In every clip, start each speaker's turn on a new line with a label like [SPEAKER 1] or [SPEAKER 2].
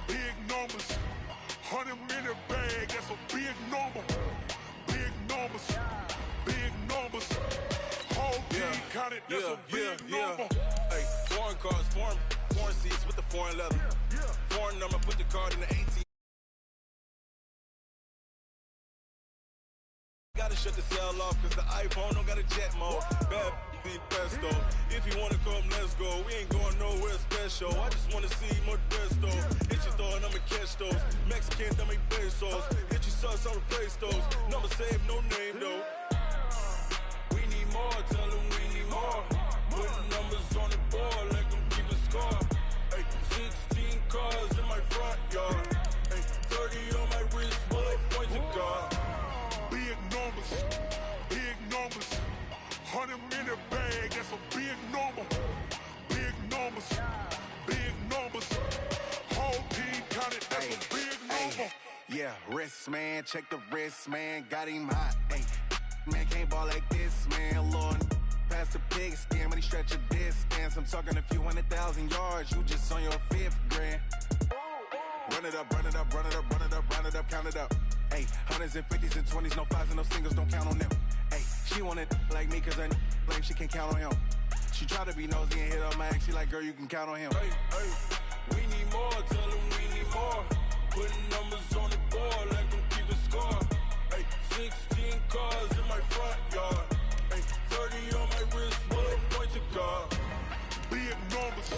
[SPEAKER 1] Big numbers, 100 in the bag, that's a big number. Big numbers, whole team counted, that's a big number.
[SPEAKER 2] Hey, foreign cars, foreign seats with the foreign leather. Foreign number, put the card in the 18. Gotta shut the cell off, cause the iPhone don't got a jet mode. Bad be pesto. If you wanna come, let's go. We ain't going nowhere special. I just wanna see more pesto. Hit your throw and I'ma catch those. Mexican, dummy pesos. Hit your sauce, I'll replace those. Number save, no name though. We need more, tell them we need more. Putting numbers on the board, let them keep a score. Hey, 16 cars in my front yard. Hey, 30 on my wrist, bullet point to God.
[SPEAKER 1] Big numbers, 100 in the bag, that's a big number. Big numbers, whole team counted, that's a big number.
[SPEAKER 3] Yeah, wrist man, check the wrist man, got him hot. Hey, man can't ball like this, man. Lord, past the pig skin, but he stretch a distance. I'm talking a few 100,000 yards, you just on your 5th grand. Run it up, count it up. Hey, hundreds and 50s and 20s, no 5s and no singles, don't count on them. Hey, she want it like me, cause her blame, she can't count on him. She try to be nosy and hit up my ex, she like, girl, you can count on him.
[SPEAKER 2] Hey, we need more, tell them we need more. Putting numbers on the board, let them keep a score. Hey, 16 cars in my front yard. Hey, 30 on my wrist, bullet point to God.
[SPEAKER 1] Big numbers,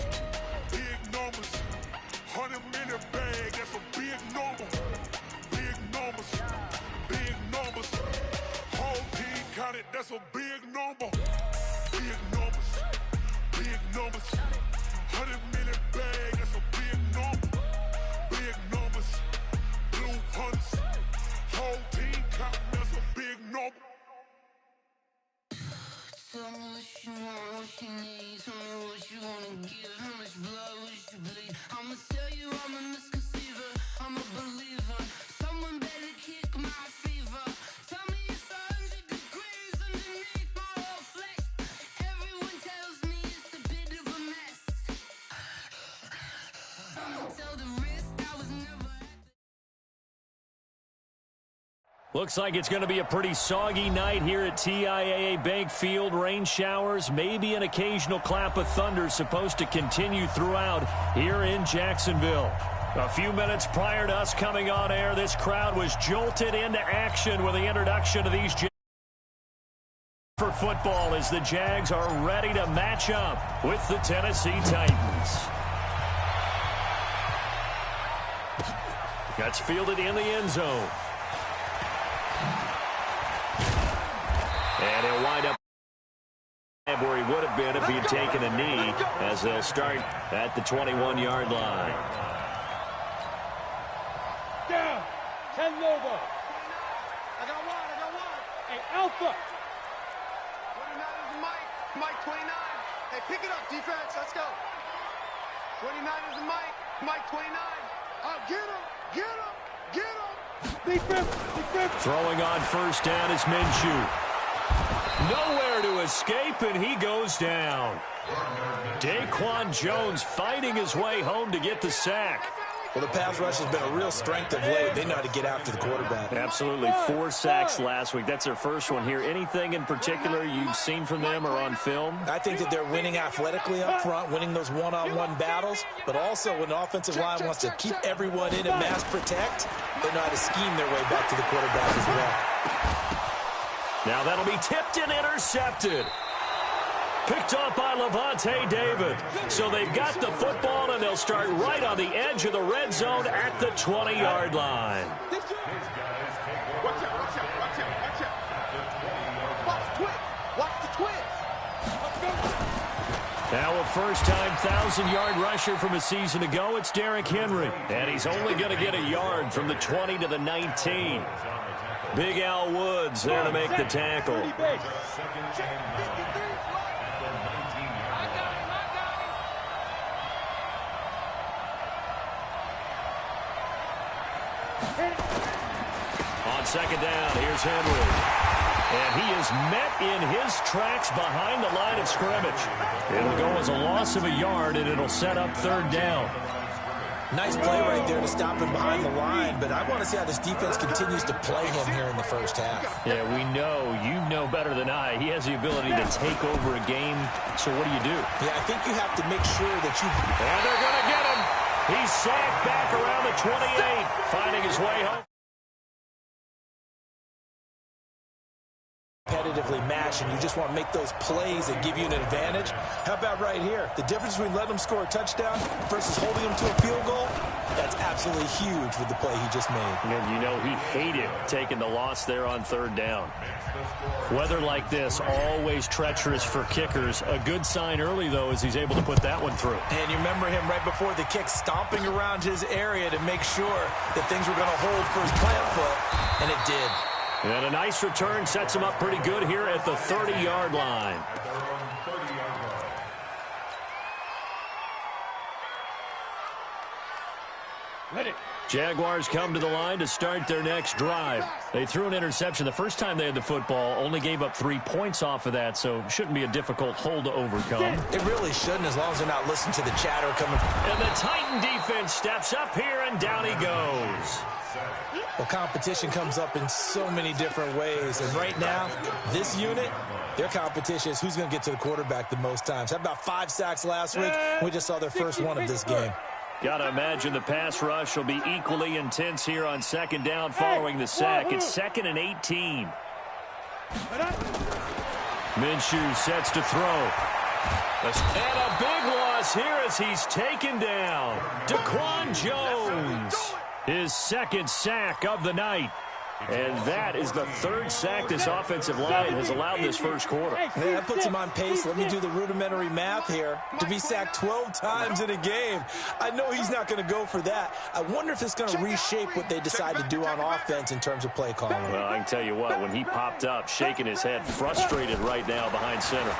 [SPEAKER 1] 100 in the bag, that's a big number. Big numbers, whole team counted, that's a big number. Big numbers, 100 million bag, that's a big number. Big numbers, blue hunts, whole team counting, that's a big number.
[SPEAKER 4] Tell me what you want, what you need. Tell me what you wanna give. How much blood would you bleed? I'ma tell you I'm a misconceiver. I'm a believer. Someone better kick my fever. Tell me it's 100 degrees underneath my whole flesh. Everyone tells me it's a bit of a mess. I'ma tell the risk I was never at the...
[SPEAKER 5] Looks like it's going to be a pretty soggy night here at TIAA Bank Field. Rain showers, maybe an occasional clap of thunder supposed to continue throughout here in Jacksonville. A few minutes prior to us coming on air, this crowd was jolted into action with the introduction of these for football as the Jags are ready to match up with the Tennessee Titans. That's fielded in the end zone. And he'll wind up where he would have been if he had taken a knee, as they'll start at the 21-yard line.
[SPEAKER 6] Down. 10 Nova. I got one. Hey, Alpha.
[SPEAKER 7] 29 is Mike 29. Hey, pick it up, defense. Let's go. 29 is Mike 29. Oh, get him.
[SPEAKER 6] Defense.
[SPEAKER 5] Throwing on first down is Minshew. Nowhere to escape, and he goes down. Daquan Jones fighting his way home to get the sack.
[SPEAKER 8] Well, the pass rush has been a real strength of late. They know how to get after the quarterback.
[SPEAKER 5] Absolutely. 4 sacks last week. That's their first one here. Anything in particular you've seen from them or on film?
[SPEAKER 8] I think that they're winning athletically up front, winning those one-on-one battles, but also when the offensive line wants to keep everyone in and mass protect, they know how to scheme their way back to the quarterback as well.
[SPEAKER 5] Now that'll be tipped and intercepted. Picked up by Levante David. So they've got the football, and they'll start right on the edge of the red zone at the 20-yard line.
[SPEAKER 7] Watch out. Watch the twins.
[SPEAKER 5] Now a first-time 1,000-yard rusher from a season ago, it's Derrick Henry. And he's only going to get a yard from the 20 to the 19. Big Al Woods there to make the tackle. On second down, here's Henry. And he is met in his tracks behind the line of scrimmage. It'll go as a loss of a yard, and it'll set up third down.
[SPEAKER 8] Nice play right there to stop him behind the line, but I want to see how this defense continues to play him here in the first half.
[SPEAKER 5] Yeah, we know, you know better than I, he has the ability to take over a game, so what do you do?
[SPEAKER 8] Yeah, I think you have to make sure that you...
[SPEAKER 5] And they're going to get him. He's sacked back around the 28, finding his way home.
[SPEAKER 8] Competitively matched, and you just want to make those plays that give you an advantage. How about right here? The difference between letting them score a touchdown versus holding them to a field goal, that's absolutely huge with the play he just made.
[SPEAKER 5] And you know he hated taking the loss there on third down. Weather like this, always treacherous for kickers. A good sign early, though, is he's able to put that one through.
[SPEAKER 8] And you remember him right before the kick stomping around his area to make sure that things were going to hold for his plant foot, and it did.
[SPEAKER 5] And a nice return sets him up pretty good here at the 30-yard line.
[SPEAKER 6] Ready.
[SPEAKER 5] Jaguars come to the line to start their next drive. They threw an interception the first time they had the football, only gave up 3 points off of that, so it shouldn't be a difficult hole to overcome.
[SPEAKER 8] It really shouldn't, as long as they're not listening to the chatter coming.
[SPEAKER 5] And the Titan defense steps up here, and down he goes.
[SPEAKER 8] Well, competition comes up in so many different ways, and right now, this unit, their competition is who's going to get to the quarterback the most times. How about 5 sacks last week? We just saw their first one of this game.
[SPEAKER 5] Got to imagine the pass rush will be equally intense here on second down following the sack. It's 2nd and 18. Minshew sets to throw. And a big loss here as he's taken down. Daquan Jones, his 2nd sack of the night. And that is the 3rd sack this offensive line has allowed this first quarter.
[SPEAKER 8] Man, that puts him on pace. Let me do the rudimentary math here. To be sacked 12 times in a game, I know he's not going to go for that. I wonder if it's going to reshape what they decide to do on offense in terms of play calling.
[SPEAKER 5] Well, I can tell you what, when he popped up, shaking his head, frustrated right now behind center.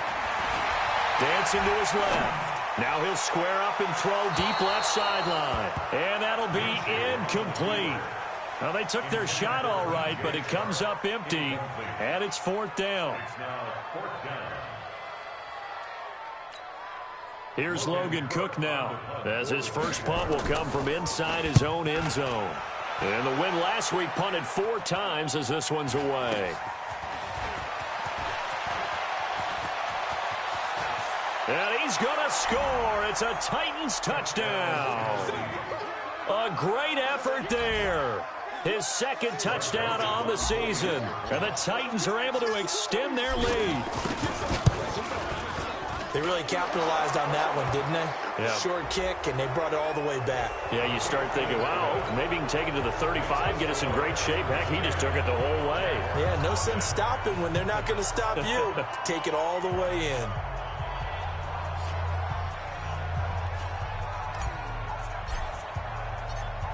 [SPEAKER 5] Dancing to his left. Now he'll square up and throw deep left sideline. And that'll be incomplete. Well, they took their shot all right, but it comes up empty, and it's 4th down. Here's Logan Cook now, as his first punt will come from inside his own end zone. And the win last week punted 4 times as this one's away. And he's going to score. It's a Titans touchdown. A great effort there. His 2nd touchdown on the season. And the Titans are able to extend their lead.
[SPEAKER 8] They really capitalized on that one, didn't they?
[SPEAKER 5] Yeah.
[SPEAKER 8] Short kick, and they brought it all the way back.
[SPEAKER 5] Yeah, you start thinking, wow, maybe he can take it to the 35, get us in great shape. Heck, he just took it the whole way.
[SPEAKER 8] Yeah, no sense stopping when they're not going to stop you. Take it all the way in.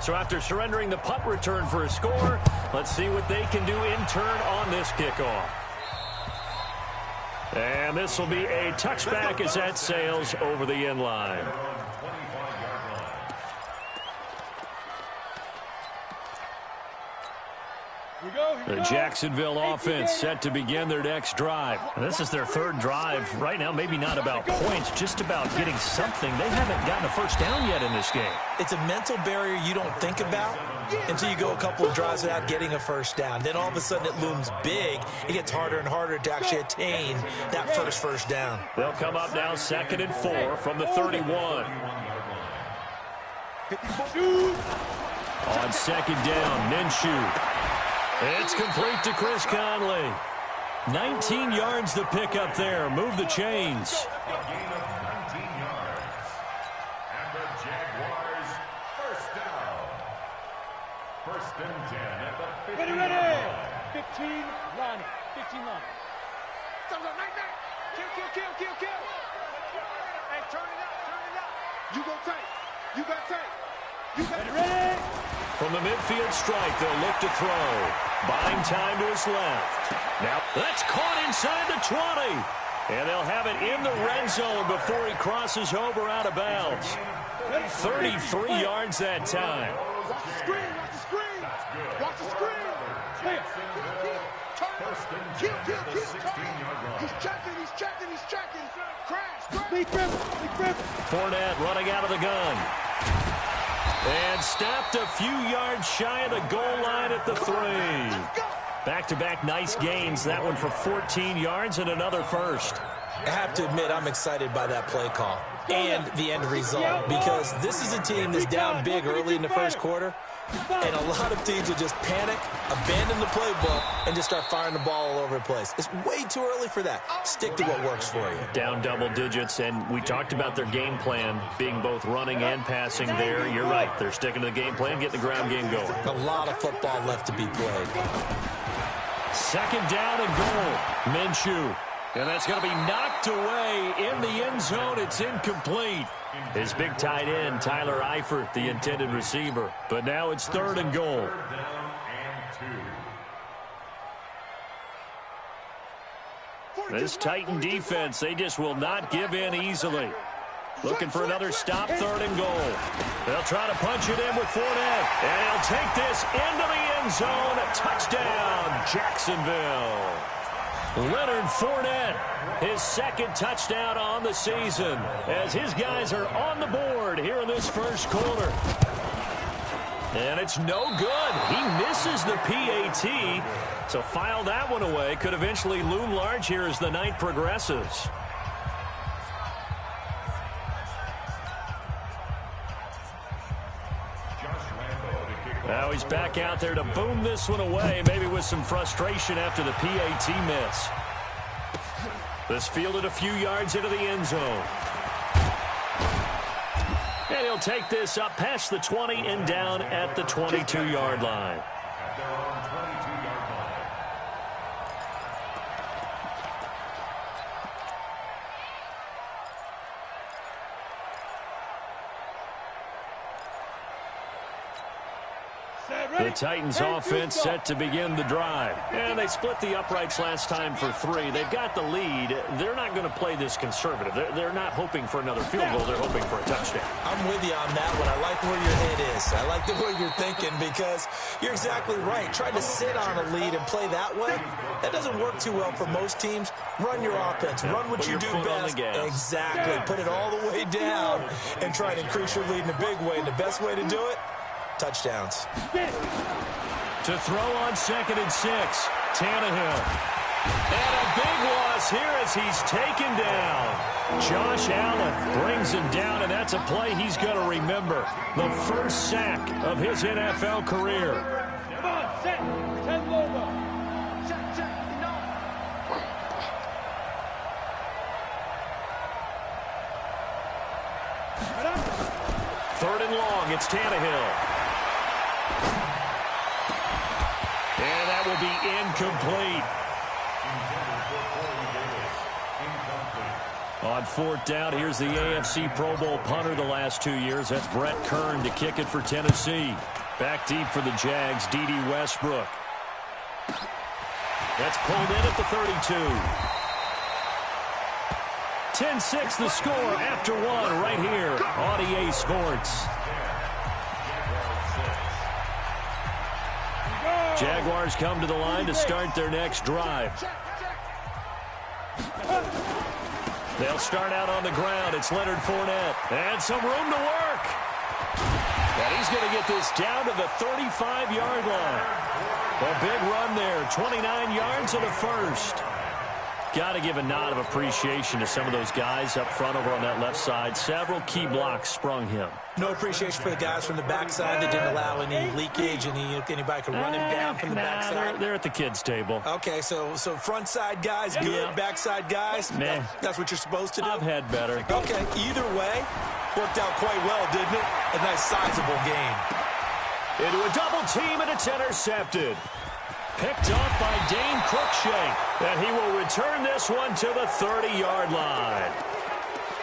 [SPEAKER 5] So after surrendering the punt return for a score, let's see what they can do in turn on this kickoff. And this will be a touchback as that sails over the end line. The Jacksonville offense set to begin their next drive. This is their 3rd drive. Right now, maybe not about points, just about getting something. They haven't gotten a first down yet in this game.
[SPEAKER 8] It's a mental barrier you don't think about until you go a couple of drives without getting a first down. Then all of a sudden it looms big. It gets harder and harder to actually attain that first down.
[SPEAKER 5] They'll come up now 2nd and 4 from the 31. On 2nd down, Minshew. It's complete to Chris Conley. 19 yards the pick up there. Move the chains.
[SPEAKER 1] Gain of 19 yards. And the Jaguars first down. 1st and 10 at the 15
[SPEAKER 6] Ready.
[SPEAKER 1] line.
[SPEAKER 6] 15 line. 15 line.
[SPEAKER 7] Kill. Hey, turn it up. You go tight. You got tight. You got
[SPEAKER 6] Ready.
[SPEAKER 5] From the midfield strike, they'll look to throw. Buying time to his left. Now, that's caught inside the 20. And they'll have it in the red zone before he crosses over out of bounds. 33 yards that time.
[SPEAKER 7] Watch the screen. Kill. He's checking. Crash.
[SPEAKER 6] Big grip.
[SPEAKER 5] Fournette running out of the gun. And stopped a few yards shy of the goal line at the 3. Back-to-back nice gains. That one for 14 yards and another first.
[SPEAKER 8] I have to admit, I'm excited by that play call and the end result, because this is a team that's down big early in the first quarter, and a lot of teams will just panic, abandon the playbook, and just start firing the ball all over the place. It's way too early for that. Stick to what works for you.
[SPEAKER 5] Down double digits, and we talked about their game plan being both running and passing there. You're right. They're sticking to the game plan, getting the ground game going.
[SPEAKER 8] A lot of football left to be played.
[SPEAKER 5] Second down and goal. Minshew. And that's going to be knocked away in the end zone. It's incomplete. His big tight end, Tyler Eifert, the intended receiver. But now it's 3rd and goal. This Titan defense, they just will not give in easily. Looking for another stop, 3rd and goal. They'll try to punch it in with Fournette. And he'll take this into the end zone. A touchdown, Jacksonville. Leonard Fournette, his 2nd touchdown on the season, as his guys are on the board here in this first quarter. And it's no good. He misses the PAT, so file that one away. Could eventually loom large here as the night progresses. Now he's back out there to boom this one away, maybe with some frustration after the PAT miss. This fielded a few yards into the end zone. And he'll take this up past the 20 and down at the 22-yard line. The Titans offense set to begin the drive. And they split the uprights last time for 3. They've got the lead. They're not going to play this conservative. They're not hoping for another field goal. They're hoping for a touchdown.
[SPEAKER 8] I'm with you on that one. I like where your head is. I like the way you're thinking, because you're exactly right. Trying to sit on a lead and play that way, that doesn't work too well for most teams. Run your offense. Run what you do best. Exactly. Put it all the way down and try to increase your lead in a big way. And the best way to do it, touchdowns.
[SPEAKER 5] To throw on 2nd and 6, Tannehill. And a big loss here as he's taken down. Josh Allen brings him down, and that's a play he's going to remember. The first sack of his NFL career.
[SPEAKER 6] Come on, set. 10 logo. Set.
[SPEAKER 5] 3rd and long, it's Tannehill. And that will be incomplete. On 4th down, here's the AFC Pro Bowl punter the last 2 years. That's Brett Kern to kick it for Tennessee. Back deep for the Jags, D.D. Westbrook. That's pulled in at the 32. 10-6 the score after 1 right here on EA Sports. Jaguars come to the line to start their next drive. They'll start out on the ground. It's Leonard Fournette. And some room to work. And he's going to get this down to the 35-yard line. A big run there. 29 yards and a first. Got to give a nod of appreciation to some of those guys up front over on that left side. Several key blocks sprung him.
[SPEAKER 8] No appreciation for the guys from the backside that didn't allow any leakage, anybody could run him down from the backside.
[SPEAKER 5] They're at the kids' table.
[SPEAKER 8] Okay, so front side guys good, yeah. Backside guys, that's what you're supposed to do?
[SPEAKER 5] I've had better.
[SPEAKER 8] Okay, either way, worked out quite well, didn't it? A nice sizable game.
[SPEAKER 5] Into a double team, and it's intercepted. Picked off by Dane Cruikshank, and he will return this one to the 30-yard line.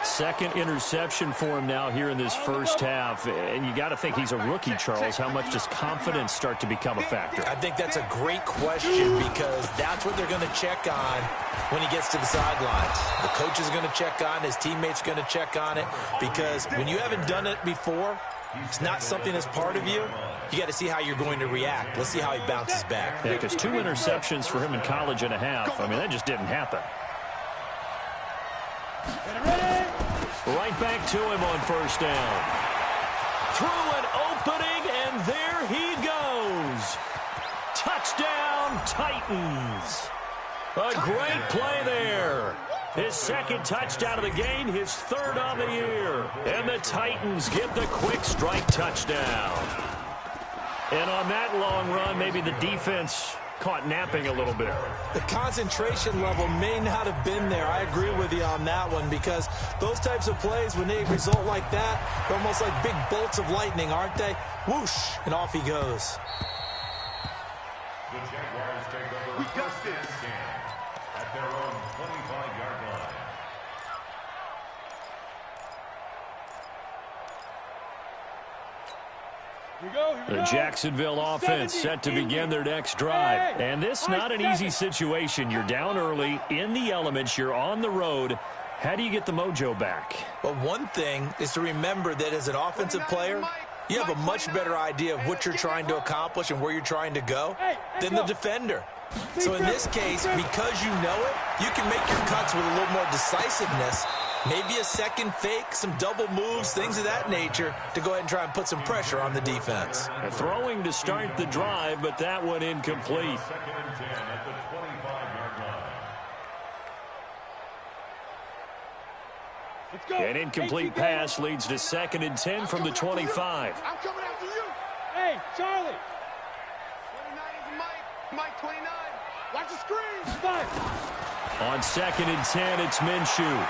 [SPEAKER 5] Second interception for him now here in this first half. And you got to think he's a rookie, Charles. How much does confidence start to become a factor?
[SPEAKER 8] I think that's a great question, because that's what they're going to check on when he gets to the sidelines. The coach is going to check on, his teammates are going to check on it, because when you haven't done it before, it's not something that's part of you, you got to see how you're going to react. Let's see how he bounces back.
[SPEAKER 5] Yeah, because 2 interceptions for him in college and a half. I mean, that just didn't happen. Right back to him on first down. Through an opening, and there he goes. Touchdown, Titans. A great play there. His second touchdown of the game, his third on the year. And the Titans get the quick strike touchdown. And on that long run, maybe the defense caught napping a little bit.
[SPEAKER 8] The concentration level may not have been there. I agree with you on that one, because those types of plays, when they result like that, they're almost like big bolts of lightning, aren't they? Whoosh, and off he goes.
[SPEAKER 1] The Jaguars take over. We got this. At their own 25-yard line.
[SPEAKER 5] The Jacksonville offense set to begin their next drive. And this not an easy situation. You're down early, in the elements, you're on the road. How do you get the mojo back?
[SPEAKER 8] Well, one thing is to remember that as an offensive player, you have a much better idea of what you're trying to accomplish and where you're trying to go than the defender. So in this case, because you know it, you can make your cuts with a little more decisiveness. Maybe a second fake, some double moves, things of that nature, to go ahead and try and put some pressure on the defense.
[SPEAKER 5] Throwing to start the drive, but that one incomplete.
[SPEAKER 1] Second and 10 at the 25-yard line.
[SPEAKER 5] An incomplete pass leads to 2nd and 10 from the 25.
[SPEAKER 7] I'm coming after you.
[SPEAKER 6] Hey, Charlie.
[SPEAKER 7] 29 is Mike. Mike 29. Watch the screen.
[SPEAKER 6] 5.
[SPEAKER 5] On 2nd and 10, it's Minshew.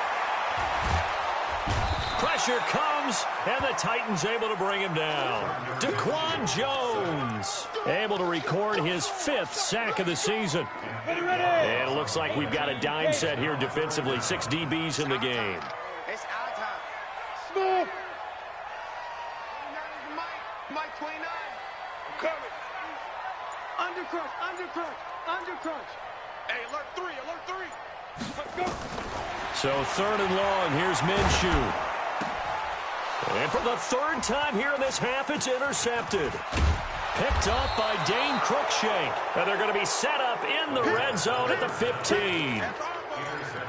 [SPEAKER 5] Pressure comes, and the Titans able to bring him down. Daquan Jones able to record his 5th sack of the season. And it looks like we've got a dime set here defensively. 6 DBs in the game.
[SPEAKER 7] It's our time.
[SPEAKER 6] Smooth.
[SPEAKER 7] 29 is Mike. Mike 29. I'm coming.
[SPEAKER 6] Undercrunch, undercrunch, undercrunch.
[SPEAKER 7] Hey, alert 3, alert 3.
[SPEAKER 6] Go.
[SPEAKER 5] So 3rd and long, here's Minshew. And for the 3rd time here in this half, it's intercepted. Picked up by Dane Cruikshank. And they're going to be set up in the red zone at the 15.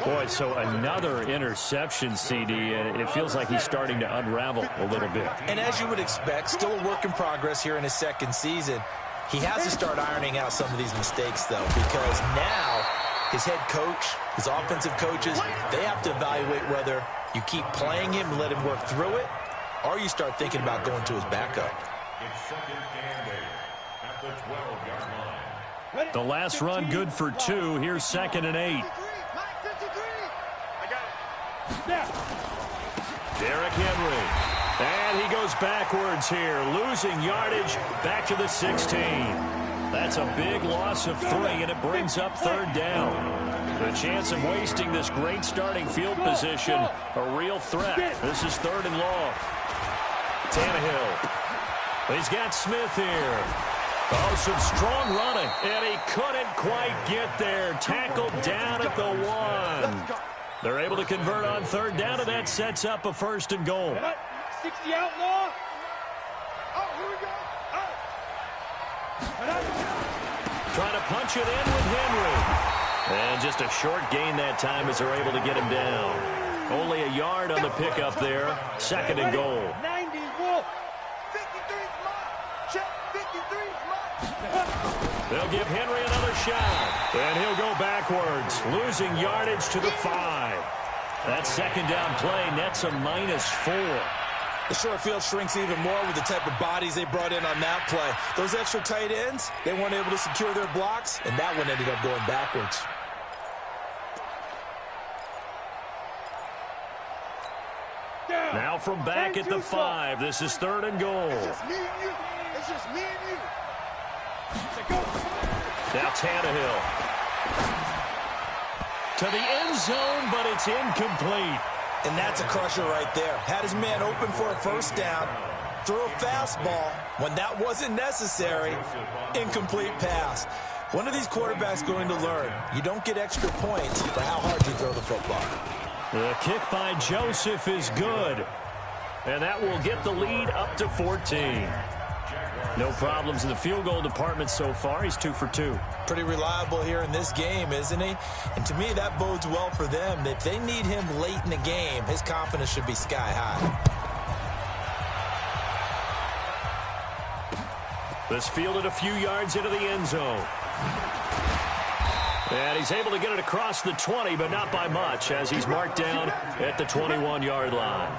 [SPEAKER 5] Boy, so another interception, CD, and it feels like he's starting to unravel a little bit.
[SPEAKER 8] And as you would expect, still a work in progress here in his 2nd season. He has to start ironing out some of these mistakes, though, because now his head coach, his offensive coaches, they have to evaluate whether you keep playing him and let him work through it, or you start thinking about going to his backup.
[SPEAKER 1] It's 2nd and 8 at the 12-yard line.
[SPEAKER 5] The last run good for 2. Here's 2nd and 8.
[SPEAKER 7] Mike 53. I got it.
[SPEAKER 5] Derrick Henry. And he goes backwards here, losing yardage back to the 16. That's a big loss of 3, and it brings up 3rd down. The chance of wasting this great starting field position, a real threat. This is 3rd and long. Tannehill. He's got Smith here. Oh, some strong running, and he couldn't quite get there. Tackled down at the 1. They're able to convert on 3rd down, and that sets up a 1st and goal.
[SPEAKER 6] 60 outlaw.
[SPEAKER 7] Oh, here we go.
[SPEAKER 5] Trying to punch it in with Henry. And just a short gain that time as they're able to get him down. Only a yard on the pickup there. 2nd and goal.
[SPEAKER 6] 90 Wolf.
[SPEAKER 7] 53's Mike. Check 53's Mike.
[SPEAKER 5] They'll give Henry another shot. And he'll go backwards, losing yardage to the 5. That 2nd down play nets a -4.
[SPEAKER 8] The short field shrinks even more with the type of bodies they brought in on that play. Those extra tight ends, they weren't able to secure their blocks, and that one ended up going backwards.
[SPEAKER 5] Now from back at the 5, this is 3rd and goal.
[SPEAKER 7] It's just me and you. It's just me and you.
[SPEAKER 5] Now Tannehill. To the end zone, but it's incomplete.
[SPEAKER 8] And that's a crusher right there. Had his man open for a 1st down, threw a fastball. When that wasn't necessary, incomplete pass. One of these quarterbacks going to learn, you don't get extra points for how hard you throw the football.
[SPEAKER 5] The kick by Joseph is good. And that will get the lead up to 14. No problems in the field goal department so far. He's 2 for 2.
[SPEAKER 8] Pretty reliable here in this game, isn't he? And to me, that bodes well for them. If they need him late in the game, his confidence should be sky high.
[SPEAKER 5] This fielded a few yards into the end zone. And he's able to get it across the 20, but not by much, as he's marked down at the 21-yard line.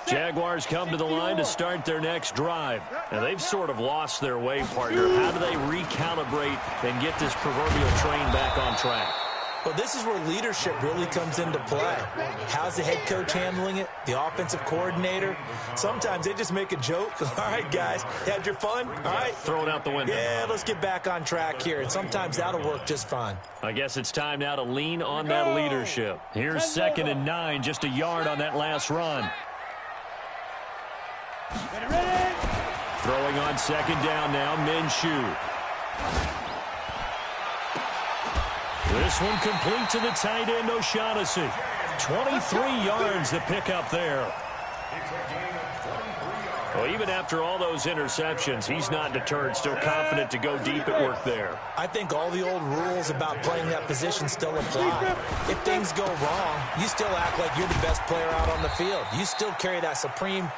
[SPEAKER 5] Jaguars come to the line to start their next drive. And they've sort of lost their way, partner. How do they recalibrate and get this proverbial train back on track?
[SPEAKER 8] Well, this is where leadership really comes into play. How's the head coach handling it? The offensive coordinator? Sometimes they just make a joke. All right, guys, had your fun? All right.
[SPEAKER 5] Throw it out the window.
[SPEAKER 8] Yeah, let's get back on track here. And sometimes that'll work just fine.
[SPEAKER 5] I guess it's time now to lean on that leadership. Here's 2nd and 9, just a yard on that last run. Throwing on 2nd down now, Minshew. This one complete to the tight end, O'Shaughnessy. 23 yards to pick up there. Well, even after all those interceptions, he's not deterred, still confident to go deep at work there.
[SPEAKER 8] I think all the old rules about playing that position still apply. If things go wrong, you still act like you're the best player out on the field. You still carry that supreme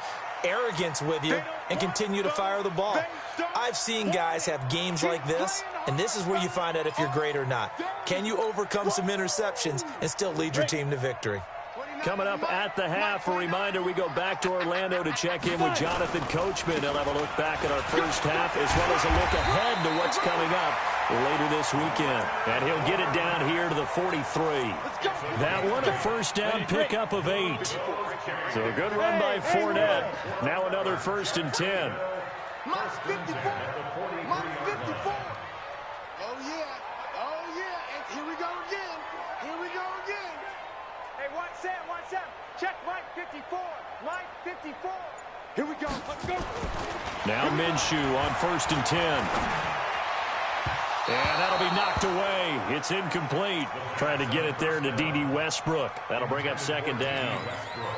[SPEAKER 8] arrogance with you and continue to fire the ball. I've seen guys have games like this, and this is where you find out if you're great or not. Can you overcome some interceptions and still lead your team to victory?
[SPEAKER 5] Coming up at the half, a reminder, we go back to Orlando to check in with Jonathan Coachman. He'll have a look back at our first half as well as a look ahead to what's coming up later this weekend. And he'll get it down here to the 43. That one, a first down pickup of 8. So a good run by Fournette. Now another 1st and 10.
[SPEAKER 7] Minus 54. Minus 54. Oh, yeah. Oh, yeah. And here we go again. Here we go again.
[SPEAKER 6] Hey, watch Sam. Check Mike 54. Mike 54.
[SPEAKER 7] Here we go. Let's go.
[SPEAKER 5] Now Minshew on 1st and 10. And that'll be knocked away. It's incomplete. Trying to get it there to D.D. Westbrook. That'll bring up 2nd down.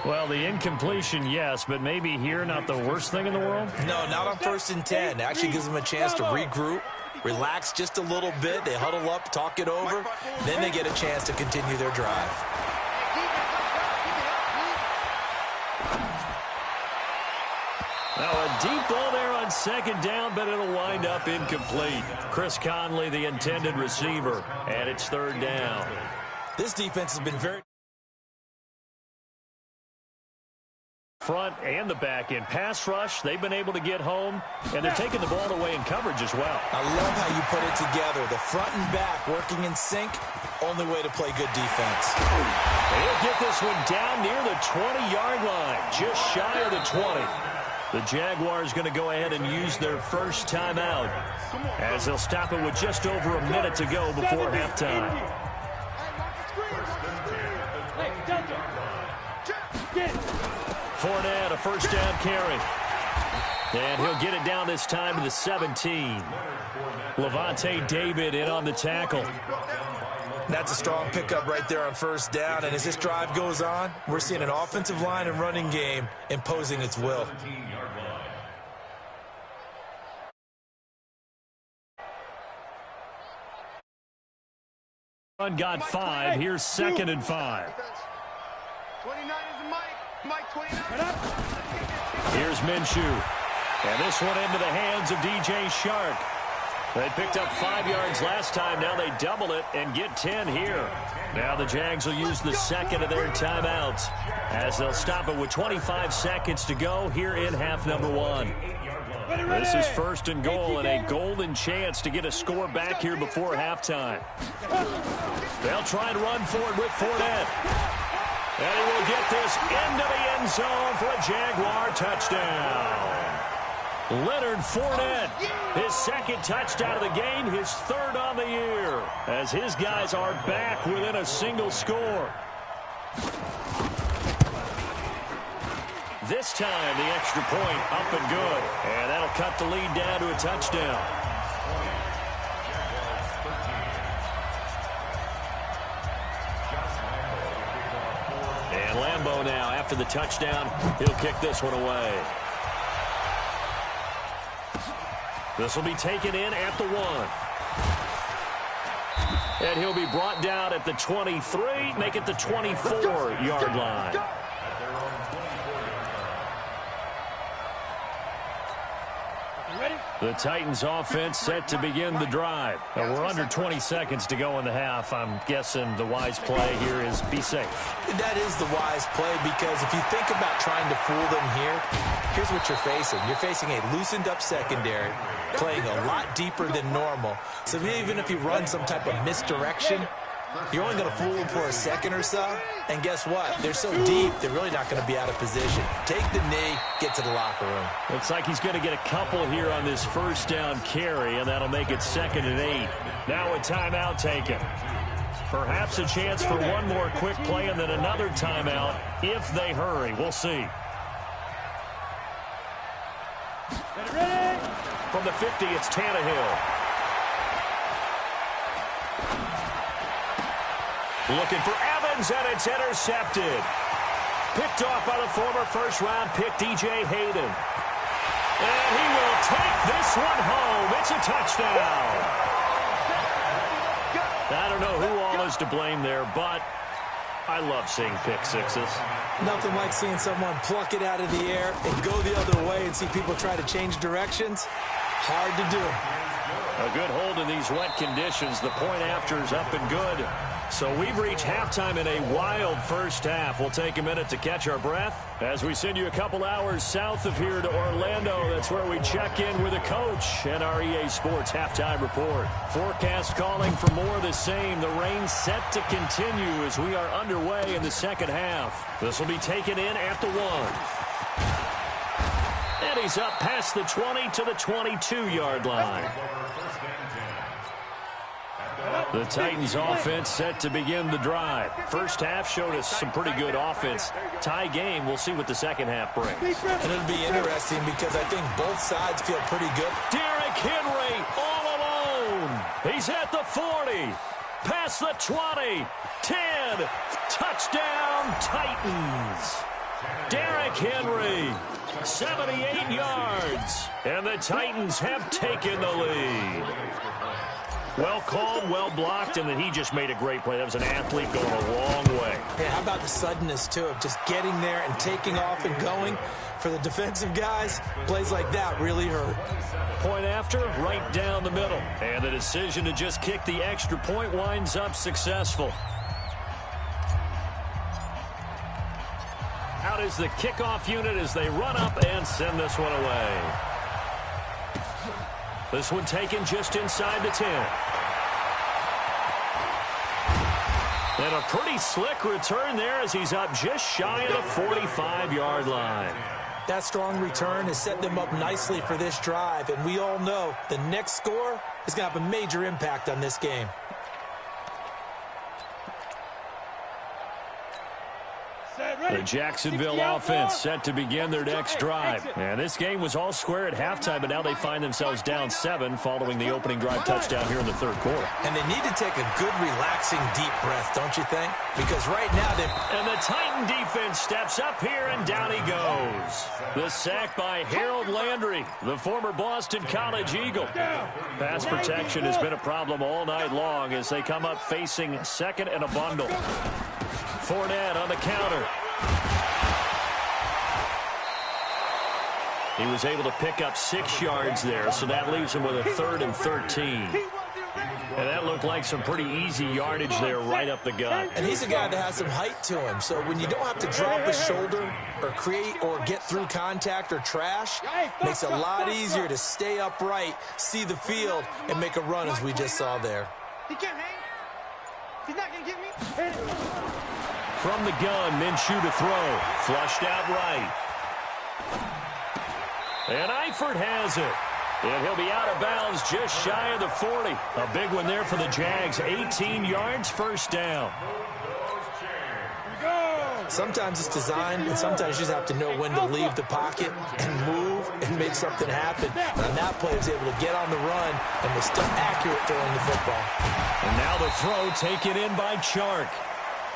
[SPEAKER 5] Well, the incompletion, yes, but maybe here not the worst thing in the world?
[SPEAKER 8] No, not on 1st and 10. Actually gives them a chance to regroup, relax just a little bit. They huddle up, talk it over. Then they get a chance to continue their drive.
[SPEAKER 5] Now a deep ball there on 2nd down, but it'll wind up incomplete. Chris Conley, the intended receiver, and it's 3rd down.
[SPEAKER 8] This defense has been very
[SPEAKER 5] front and the back end. Pass rush, they've been able to get home, and they're taking the ball away in coverage as well.
[SPEAKER 8] I love how you put it together. The front and back working in sync, only way to play good defense.
[SPEAKER 5] They'll get this one down near the 20-yard line, just shy of the 20. The Jaguars going to go ahead and use their first timeout as they'll stop it with just over a minute to go before halftime. Fournette, a first down carry. And he'll get it down this time to the 17. Levante David in on the tackle.
[SPEAKER 8] That's a strong pickup right there on 1st down. And as this drive goes on, we're seeing an offensive line and running game imposing its will.
[SPEAKER 5] Got 5. Here's 2nd and 5.
[SPEAKER 7] 29 is Mike. Mike 29.
[SPEAKER 5] Here's Minshew. And this one into the hands of DJ Shark. They picked up 5 yards last time. Now they double it and get 10 here. Now the Jags will use the 2nd of their timeouts as they'll stop it with 25 seconds to go here in half number 1. This is 1st and goal and a golden chance to get a score back here before halftime. They'll try and run forward with Fournette. And he will get this into the end zone for a Jaguar touchdown. Leonard Fournette, his 2nd touchdown of the game, his 3rd on the year, as his guys are back within a single score. This time, the extra point up and good. And that'll cut the lead down to a touchdown. after the touchdown. He'll kick this one away. This will be taken in at the 1. And he'll be brought down at the 23, make it the 24-yard line. The Titans offense set to begin the drive. Now we're under 20 seconds to go in the half. I'm guessing the wise play here is be safe.
[SPEAKER 8] That is the wise play, because if you think about trying to fool them here, here's what you're facing. You're facing a loosened up secondary, playing a lot deeper than normal. So even if you run some type of misdirection, you're only going to fool them for a second or so. And guess what? They're so deep, they're really not going to be out of position. Take the knee, get to the locker room.
[SPEAKER 5] Looks like he's going to get a couple here on this first down carry, and that'll make it 2nd and 8. Now a timeout taken. Perhaps a chance for one more quick play and then another timeout if they hurry. We'll see. From the 50, it's Tannehill. Looking for Evans, and it's intercepted. Picked off by the former first-round pick, DJ Hayden. And he will take this one home. It's a touchdown. I don't know who all is to blame there, but I love seeing pick sixes.
[SPEAKER 8] Nothing like seeing someone pluck it out of the air and go the other way and see people try to change directions. Hard to do.
[SPEAKER 5] A good hold in these wet conditions. The point after is up and good. So we've reached halftime in a wild first half. We'll take a minute to catch our breath as we send you a couple hours south of here to Orlando. That's where we check in with the coach and our EA Sports halftime report. Forecast calling for more of the same. The rain set to continue as we are underway in the second half. This will be taken in at the 1. And he's up past the 20 to the 22-yard line. The Titans offense set to begin the drive. First half showed us some pretty good offense. Tie game. We'll see what the second half brings.
[SPEAKER 8] And it'll be interesting because I think both sides feel pretty good.
[SPEAKER 5] Derrick Henry all alone. He's at the 40. Past the 20. 10. Touchdown Titans. Derrick Henry. 78 yards. And the Titans have taken the lead. Well called, well blocked, and then he just made a great play. That was an athlete going a long way.
[SPEAKER 8] Hey, how about the suddenness, too, of just getting there and taking off and going? For the defensive guys, plays like that really hurt.
[SPEAKER 5] Point after, right down the middle. And the decision to just kick the extra point winds up successful. Out is the kickoff unit as they run up and send this one away. This one taken just inside the 10. And a pretty slick return there as he's up just shy of the 45-yard line.
[SPEAKER 8] That strong return has set them up nicely for this drive, and we all know the next score is going to have a major impact on this game.
[SPEAKER 5] The Jacksonville offense set to begin their next drive. And this game was all square at halftime, but now they find themselves down 7 following the opening drive touchdown here in the third quarter.
[SPEAKER 8] And they need to take a good, relaxing, deep breath, don't you think? Because right now they're...
[SPEAKER 5] And the Titan defense steps up here, and down he goes. The sack by Harold Landry, the former Boston College Eagle. Pass protection has been a problem all night long as they come up facing second and a bundle. Fournette on the counter. He was able to pick up 6 yards there, so that leaves him with a 3rd and 13. And that looked like some pretty easy yardage there right up the gut.
[SPEAKER 8] And he's a guy that has some height to him, so when you don't have to drop a shoulder or create or get through contact or trash, makes it a lot easier to stay upright, see the field, and make a run as we just saw there.
[SPEAKER 7] He can't hang. He's not going to get me.
[SPEAKER 5] From the gun, Minshew to throw. Flushed out right. And Eifert has it. And he'll be out of bounds just shy of the 40. A big one there for the Jags. 18 yards, first down.
[SPEAKER 8] Sometimes it's designed, and sometimes you just have to know when to leave the pocket and move and make something happen. And on that play, he was able to get on the run and was still accurate throwing the football.
[SPEAKER 5] And now the throw taken in by Chark.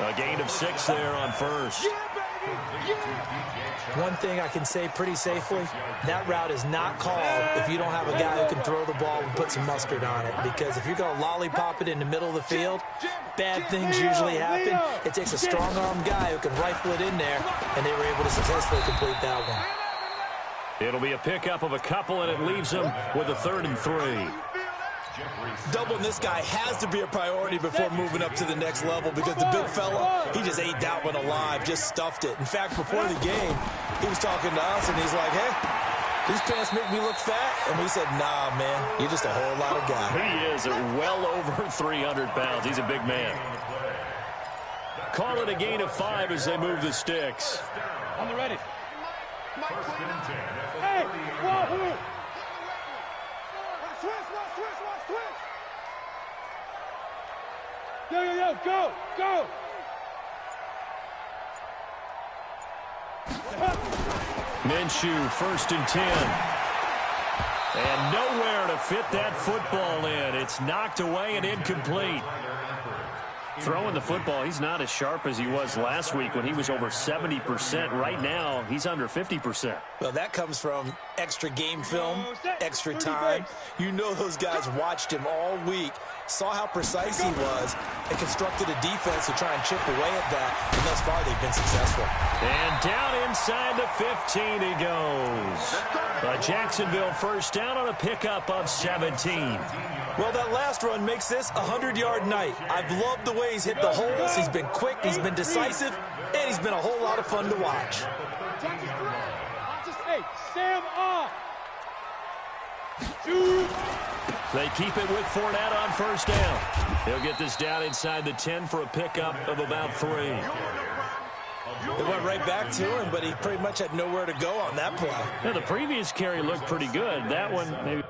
[SPEAKER 5] A gain of 6 there on first.
[SPEAKER 8] One thing I can say pretty safely, that route is not called if you don't have a guy who can throw the ball and put some mustard on it. Because if you're going to lollipop it in the middle of the field, bad things usually happen. It takes a strong-armed guy who can rifle it in there, and they were able to successfully complete that one.
[SPEAKER 5] It'll be a pickup of a couple, and it leaves them with a 3rd and 3.
[SPEAKER 8] Doubling this guy has to be a priority before moving up to the next level because the big fella, he just ate that one alive, just stuffed it. In fact, before the game, he was talking to us, and he's like, hey, these pants make me look fat. And we said, nah, man, you're just a whole lot of guy.
[SPEAKER 5] He is well over 300 pounds. He's a big man. Call it a gain of 5 as they move the sticks.
[SPEAKER 6] On the ready. Hey, whoa. Switch. Yo, go.
[SPEAKER 5] Minshew, 1st and 10. And nowhere to fit that football in. It's knocked away and incomplete. Throwing the football, he's not as sharp as he was last week when he was over 70%. Right now, he's under 50%.
[SPEAKER 8] Well, that comes from extra game film, extra time. You know those guys watched him all week, saw how precise he was, and constructed a defense to try and chip away at that, and thus far they've been successful.
[SPEAKER 5] And down inside the 15 he goes. A Jacksonville first down on a pickup of 17.
[SPEAKER 8] Well, that last run makes this a 100-yard night. I've loved the way he's hit the holes. He's been quick, he's been decisive, and he's been a whole lot of fun to watch.
[SPEAKER 6] Hey, Sam off.
[SPEAKER 5] They keep it with Fournette on first down. He'll get this down inside the 10 for a pickup of about 3.
[SPEAKER 8] It went right back to him, but he pretty much had nowhere to go on that play.
[SPEAKER 5] Now, the previous carry looked pretty good. That one, maybe.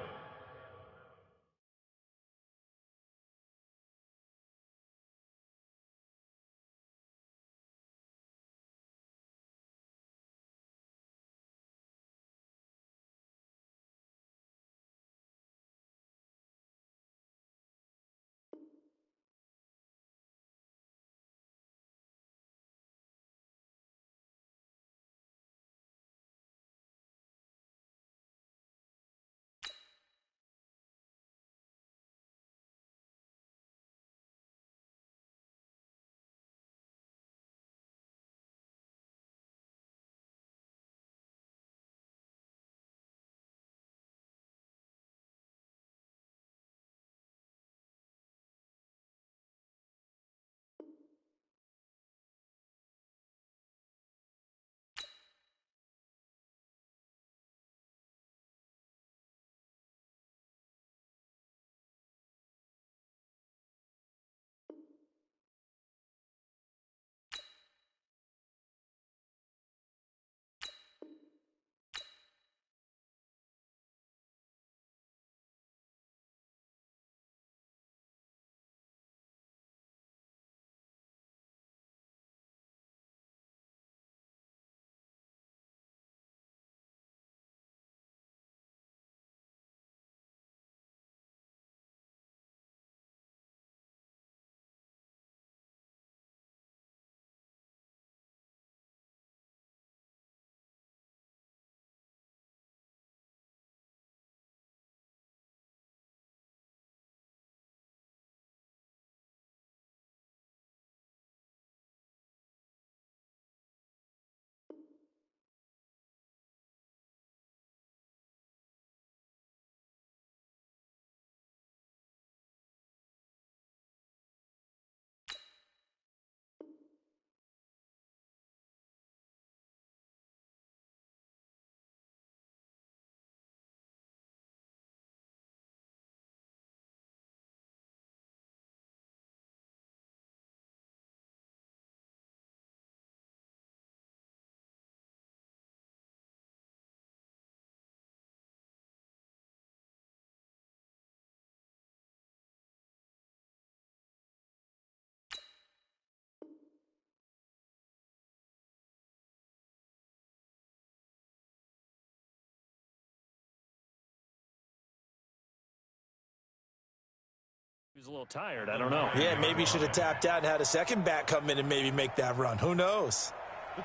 [SPEAKER 5] He's a little tired. I don't know.
[SPEAKER 8] Yeah, maybe he should have tapped out and had a second back come in and maybe make that run. Who knows?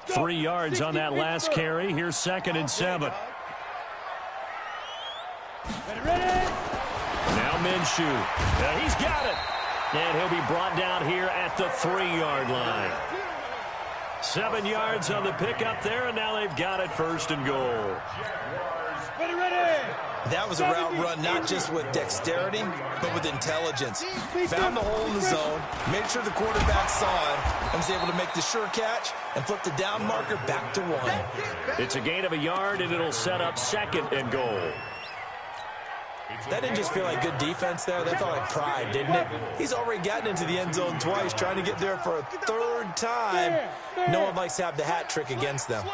[SPEAKER 5] 3 yards on that last carry. Here's 2nd and 7. Now Minshew. He's got it. And he'll be brought down here at the 3-yard line. 7 yards on the pickup there, and now they've got it 1st and goal.
[SPEAKER 8] That was a route run not just with dexterity, but with intelligence. Found the hole in the zone, made sure the quarterback saw it, and was able to make the sure catch and flip the down marker back to 1.
[SPEAKER 5] It's a gain of a yard, and it'll set up 2nd and goal.
[SPEAKER 8] That didn't just feel like good defense there. That felt like pride, didn't it? He's already gotten into the end zone twice, trying to get there for a 3rd time. No one likes to have the hat trick against them.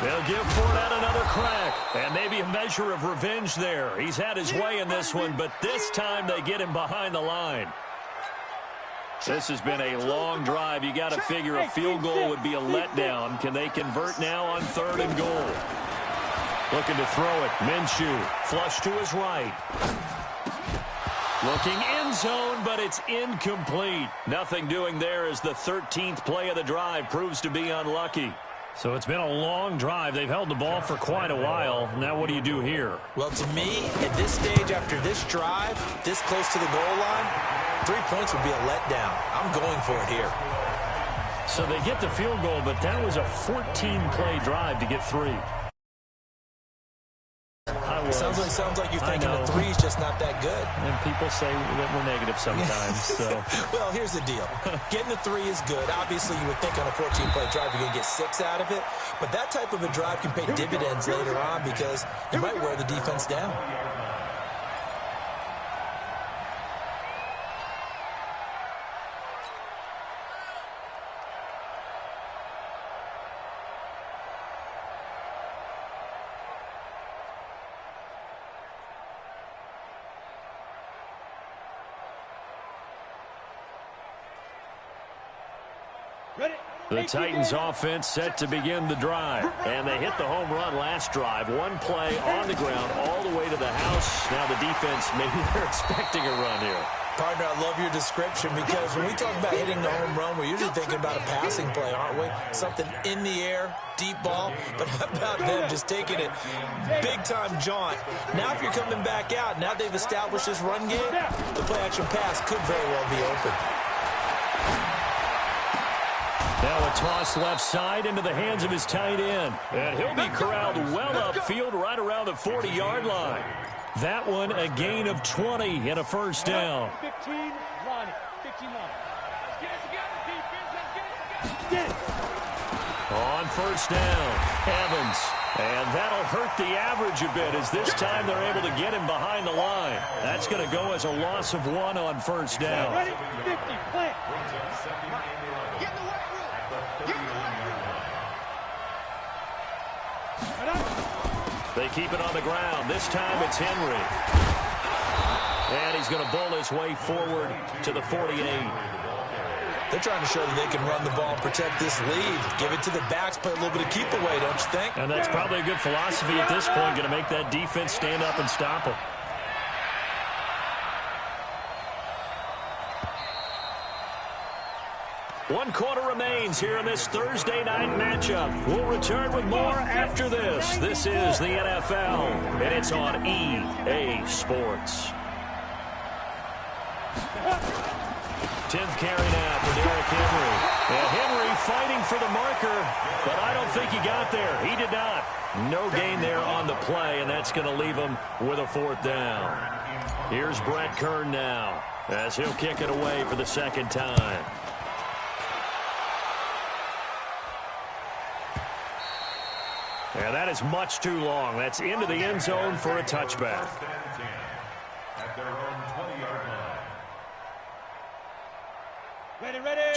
[SPEAKER 5] They'll give Fournette another crack, and maybe a measure of revenge there. He's had his way in this one, but this time they get him behind the line. This has been a long drive. You got to figure a field goal would be a letdown. Can they convert now on 3rd and goal? Looking to throw it. Minshew, flush to his right. Looking end zone, but it's incomplete. Nothing doing there as the 13th play of the drive proves to be unlucky. So it's been a long drive. They've held the ball for quite a while. Now what do you do here?
[SPEAKER 8] Well, to me, at this stage after this drive, this close to the goal line, 3 points would be a letdown. I'm going for it here.
[SPEAKER 5] So they get the field goal, but that was a 14-play drive to get 3.
[SPEAKER 8] Sounds like you're thinking the 3 is just not that good.
[SPEAKER 5] And people say that we're negative sometimes. So.
[SPEAKER 8] Well, here's the deal. Getting the 3 is good. Obviously, you would think on a 14-play drive you're going to get 6 out of it. But that type of a drive can pay dividends later on because you might wear the defense down.
[SPEAKER 5] The Titans offense set to begin the drive. And they hit the home run last drive. 1 play on the ground all the way to the house. Now the defense, maybe they're expecting a run here.
[SPEAKER 8] Partner, I love your description because when we talk about hitting the home run, we're usually thinking about a passing play, aren't we? Something in the air, deep ball. But how about them just taking it big-time jaunt? Now if you're coming back out, now they've established this run game, the play-action pass could very well be open.
[SPEAKER 5] Now a toss left side into the hands of his tight end. And he'll be corralled well upfield right around the 40-yard line. That one a gain of 20 and a 1st down.
[SPEAKER 6] 15 line. 15 line. Let's get it together, defense. Let's get it.
[SPEAKER 5] On 1st down, Evans. And that'll hurt the average a bit as this time they're able to get him behind the line. That's going to go as a loss of 1 on 1st down.
[SPEAKER 6] Ready? 50. Plant.
[SPEAKER 7] Get in the weight room. Get in the weight room.
[SPEAKER 5] They keep it on the ground. This time it's Henry. And he's going to bowl his way forward to the 48.
[SPEAKER 8] They're trying to show that they can run the ball and protect this lead. Give it to the backs, play a little bit of keep away, don't you think?
[SPEAKER 5] And that's probably a good philosophy at this point, going to make that defense stand up and stop them. One quarter remains here in this Thursday night matchup. We'll return with more after this. This is the NFL, and it's on EA Sports. 10th carry now for Derrick Henry. And Henry fighting for the marker, but I don't think he got there. He did not. No gain there on the play, and that's going to leave him with a 4th down. Here's Brett Kern now as he'll kick it away for the 2nd time. And that is much too long. That's into the end zone for a touchback.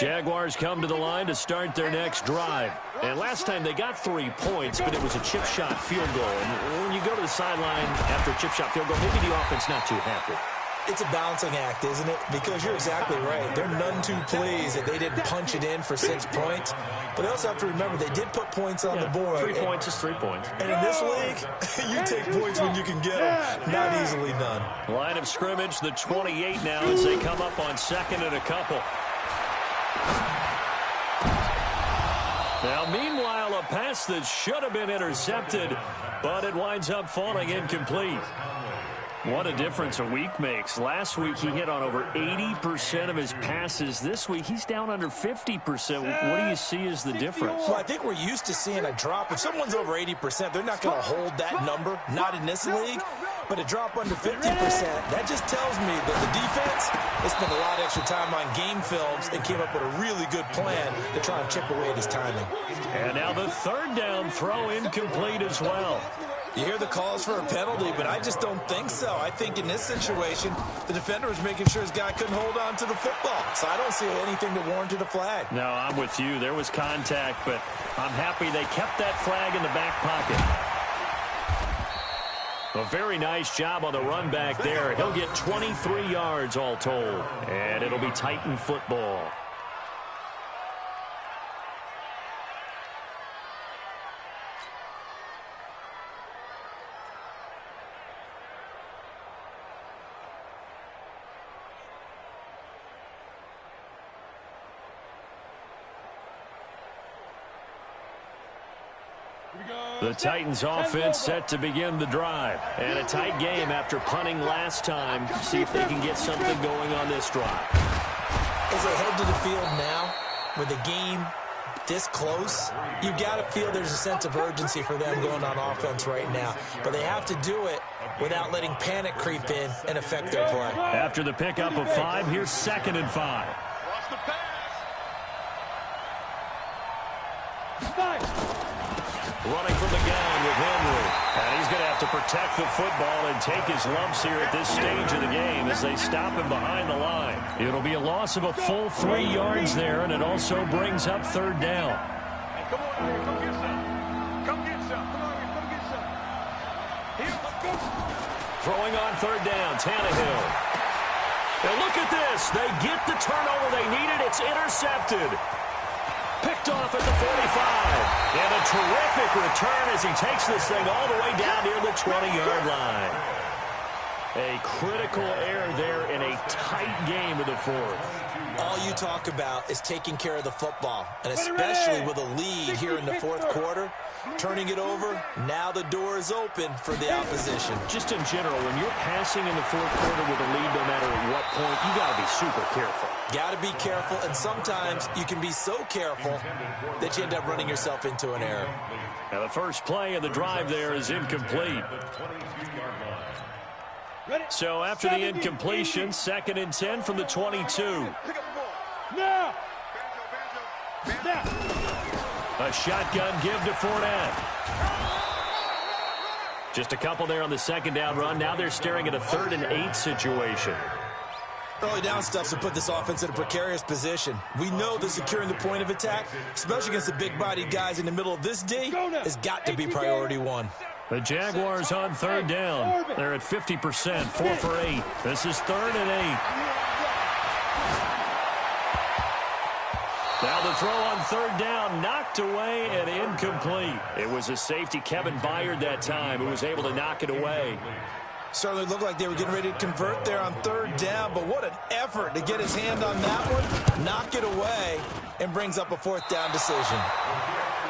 [SPEAKER 5] Jaguars come to the line to start their next drive. And last time they got 3 points, but it was a chip shot field goal. And when you go to the sideline after a chip shot field goal, maybe the offense not too happy.
[SPEAKER 8] It's a balancing act, isn't it? Because you're exactly right. They're none too pleased that they didn't punch it in for 6 points. But they also have to remember they did put points on the board.
[SPEAKER 5] 3 points is 3 points.
[SPEAKER 8] And in this league, you take points when you can get them. Not easily done.
[SPEAKER 5] Line of scrimmage, the 28 now as they come up on 2nd and a couple. Now, meanwhile, a pass that should have been intercepted, but it winds up falling incomplete. What a difference a week makes. Last week, he hit on over 80% of his passes. This week, he's down under 50%. What do you see as the difference?
[SPEAKER 8] Well, I think we're used to seeing a drop. If someone's over 80%, they're not going to hold that number, not in this league. But a drop under 50%, that just tells me that the defense has spent a lot of extra time on game films and came up with a really good plan to try and chip away at his timing.
[SPEAKER 5] And now the third down throw incomplete as well.
[SPEAKER 8] You hear the calls for a penalty, but I just don't think so. I think in this situation, the defender was making sure his guy couldn't hold on to the football. So I don't see anything that warranted a flag.
[SPEAKER 5] No, I'm with you. There was contact, but I'm happy they kept that flag in the back pocket. A very nice job on the run back there. He'll get 23 yards all told, and it'll be Titan football. The Titans offense set to begin the drive. And a tight game after punting last time. See if they can get something going on this drive.
[SPEAKER 8] As they head to the field now, with the game this close, you got to feel there's a sense of urgency for them going on offense right now. But they have to do it without letting panic creep in and affect their play.
[SPEAKER 5] After the pickup of 5, here's 2nd and 5.
[SPEAKER 6] Watch the pass.
[SPEAKER 5] Running from the gun with Henry. And he's going to have to protect the football and take his lumps here at this stage of the game as they stop him behind the line. It'll be a loss of a full 3 yards there, and it also brings up 3rd down.
[SPEAKER 6] Hey, come on, Aaron, come get some. Come get some. Come on, Aaron, come get some. Here, let's go.
[SPEAKER 5] Throwing on 3rd down, Tannehill. And look at this. They get the turnover they needed. It's intercepted. Picked off at the 45. And a terrific return as he takes this thing all the way down near the 20-yard line. A critical error there in a tight game of the 4th.
[SPEAKER 8] All you talk about is taking care of the football, and especially with a lead here in the 4th quarter, turning it over, now the door is open for the opposition.
[SPEAKER 5] Just in general, when you're passing in the 4th quarter with a lead, no matter at what point, you got to be super careful.
[SPEAKER 8] Got to be careful, and sometimes you can be so careful that you end up running yourself into an error.
[SPEAKER 5] Now the first play of the drive there is incomplete. So after the incompletion, 2nd and 10 from the 22.
[SPEAKER 6] Now.
[SPEAKER 5] A shotgun give to Fournette. Just a couple there on the 2nd down run. Now they're staring at a 3rd and 8 situation.
[SPEAKER 8] Early down stuff to put this offense in a precarious position. We know that securing the point of attack, especially against the big-bodied guys in the middle of this D, has got to be priority 1.
[SPEAKER 5] The Jaguars on 3rd down. They're at 50%, 4 for 8. This is 3rd and 8. Now the throw on 3rd down, knocked away and incomplete. It was a safety, Kevin Byard, that time, who was able to knock it away.
[SPEAKER 8] Certainly looked like they were getting ready to convert there on 3rd down, but what an effort to get his hand on that one, knock it away, and brings up a 4th down decision.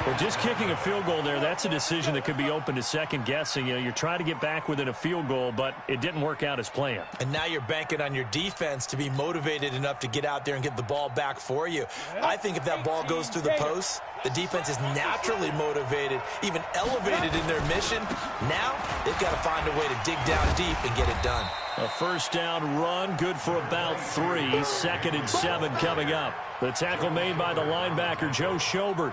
[SPEAKER 5] Well, just kicking a field goal there, that's a decision that could be open to second guessing. You know, you're trying to get back within a field goal, but it didn't work out as planned.
[SPEAKER 8] And now you're banking on your defense to be motivated enough to get out there and get the ball back for you. I think if that ball goes through the post, the defense is naturally motivated, even elevated in their mission. Now they've got to find a way to dig down deep and get it done.
[SPEAKER 5] A 1st down run, good for about 3. 2nd and 7 coming up. The tackle made by the linebacker, Joe Schobert.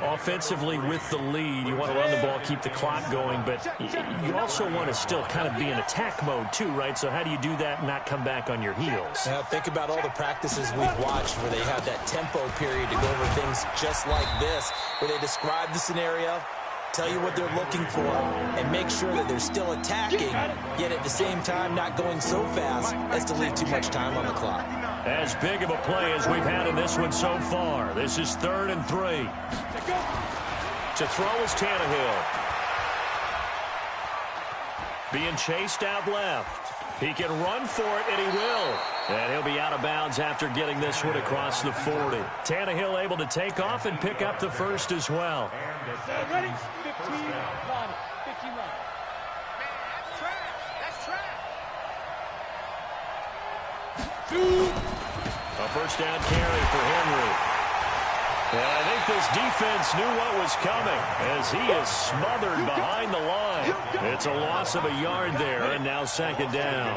[SPEAKER 5] Offensively with the lead, you want to run the ball, keep the clock going, but you also want to still kind of be in attack mode too, right? So how do you do that and not come back on your heels?
[SPEAKER 8] Now think about all the practices we've watched where they have that tempo period to go over things just like this, where they describe the scenario, tell you what they're looking for, and make sure that they're still attacking, yet at the same time not going so fast as to leave too much time on the clock.
[SPEAKER 5] As big of a play as we've had in this one so far. This is 3rd and 3. To throw is Tannehill. Being chased out left. He can run for it, and he will. And he'll be out of bounds after getting this one across the 40. Tannehill able to take off and pick up the first as well.
[SPEAKER 6] Ready? 15 line. 15 line.
[SPEAKER 7] That's trash. That's trash.
[SPEAKER 5] A first down carry for Henry. And I think this defense knew what was coming as he is smothered behind the line. It's a loss of a yard there, and now second down.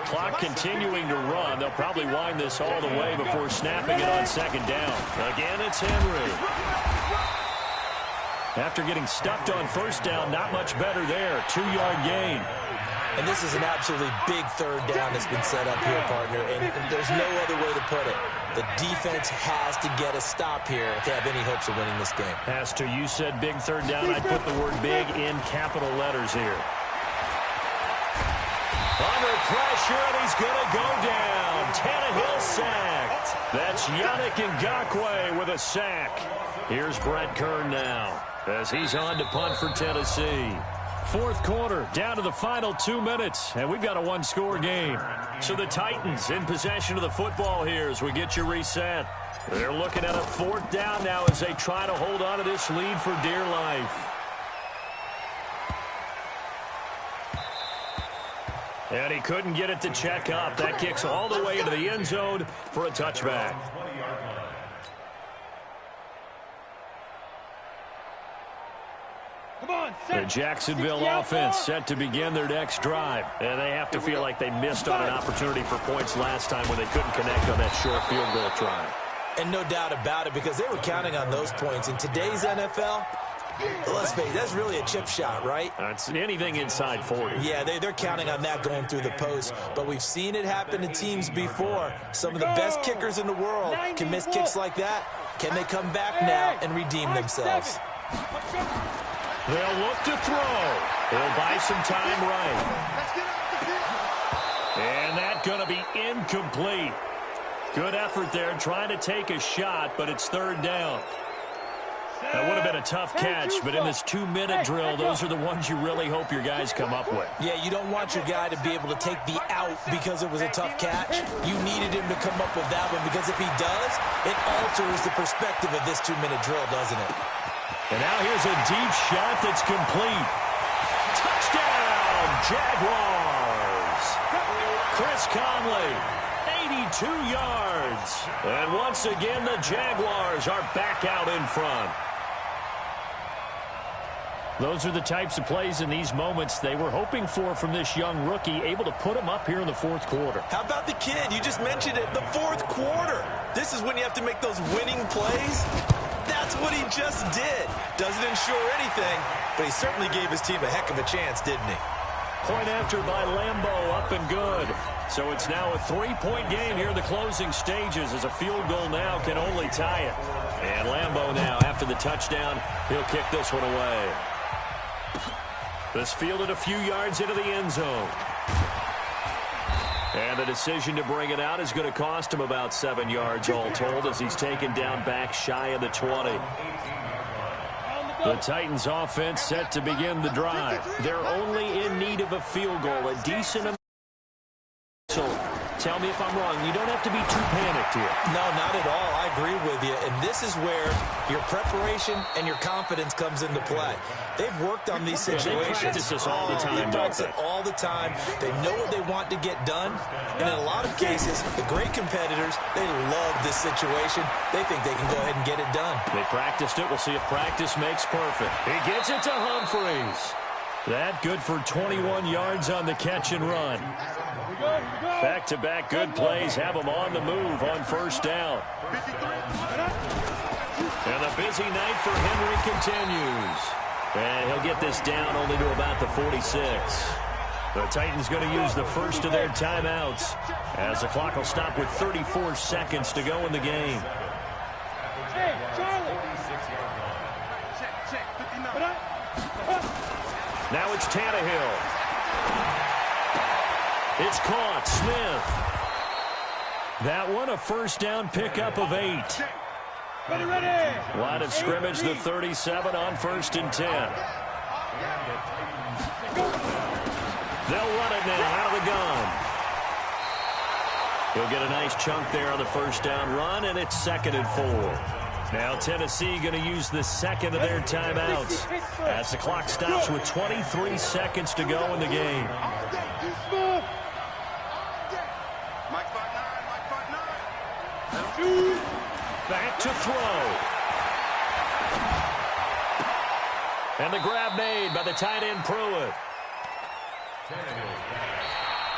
[SPEAKER 5] Clock continuing to run. They'll probably wind this all the way before snapping it on second down. Again, it's Henry. After getting stuffed on first down, not much better there. 2-yard gain.
[SPEAKER 8] And this is an absolutely big third down that's been set up here, partner, and there's no other way to put it. The defense has to get a stop here to have any hopes of winning this game.
[SPEAKER 5] Has to. You said big third down. I'd put the word big in capital letters here. Under pressure, and he's going to go down. Tannehill sacked. That's Yannick Ngakoue with a sack. Here's Brett Kern now as he's on to punt for Tennessee. Fourth quarter, down to the final 2 minutes, and we've got a one-score game. So the Titans in possession of the football here as we get you reset. They're looking at a fourth down now as they try to hold on to this lead for dear life. And he couldn't get it to check up. That kicks all the way into the end zone for a touchback. The Jacksonville offense set to begin their next drive. And they have to feel like they missed on an opportunity for points last time when they couldn't connect on that short field goal try.
[SPEAKER 8] And no doubt about it, because they were counting on those points. In today's NFL, let's face it, that's really a chip shot, right?
[SPEAKER 5] It's anything inside 40.
[SPEAKER 8] Yeah, they're counting on that going through the post. But we've seen it happen to teams before. Some of the best kickers in the world can miss kicks like that. Can they come back now and redeem themselves?
[SPEAKER 5] They'll look to throw. He'll buy some time right. And that's going to be incomplete. Good effort there trying to take a shot, but it's third down. That would have been a tough catch, but in this 2-minute drill, those are the ones you really hope your guys come up with.
[SPEAKER 8] Yeah, you don't want your guy to be able to take the out because it was a tough catch. You needed him to come up with that one because if he does, it alters the perspective of this 2-minute drill, doesn't it?
[SPEAKER 5] And now here's a deep shot that's complete. Touchdown, Jaguars. Chris Conley, 82 yards. And once again, the Jaguars are back out in front. Those are the types of plays in these moments they were hoping for from this young rookie, able to put him up here in the fourth quarter.
[SPEAKER 8] How about the kid? You just mentioned it, the fourth quarter. This is when you have to make those winning plays. That's what he just did. Doesn't ensure anything, but he certainly gave his team a heck of a chance, didn't he?
[SPEAKER 5] Point after by Lambeau, up and good. So it's now a 3-point game here in the closing stages as a field goal now can only tie it. And Lambeau now, after the touchdown, he'll kick this one away. This fielded a few yards into the end zone. And the decision to bring it out is going to cost him about 7 yards all told as he's taken down back shy of the 20. The Titans offense set to begin the drive. They're only in need of a field goal, a decent amount. So tell me if I'm wrong. You don't have to be too panicked here.
[SPEAKER 8] No, not at all. I agree with you. And this is where your preparation and your confidence comes into play. They've worked on these situations.
[SPEAKER 5] They practice this all the time.
[SPEAKER 8] They practice it all the time. They know what they want to get done. And in a lot of cases, the great competitors, they love this situation. They think they can go ahead and get it done.
[SPEAKER 5] They practiced it. We'll see if practice makes perfect. He gets it to Humphreys. That good for 21 yards on the catch and run. Back-to-back good plays have them on the move on first down. And the busy night for Henry continues. And he'll get this down only to about the 46. The Titans going to use the first of their timeouts as the clock will stop with 34 seconds to go in the game. Now it's Tannehill. It's caught. Smith. That one a first down pickup of 8. Line of scrimmage, the 37 on 1st and 10. They'll run it now out of the gun. He'll get a nice chunk there on the first down run, and it's 2nd and 4. Now Tennessee going to use the second of their timeouts as the clock stops with 23 seconds to go in the game. Back to throw. And the grab made by the tight end Pruitt.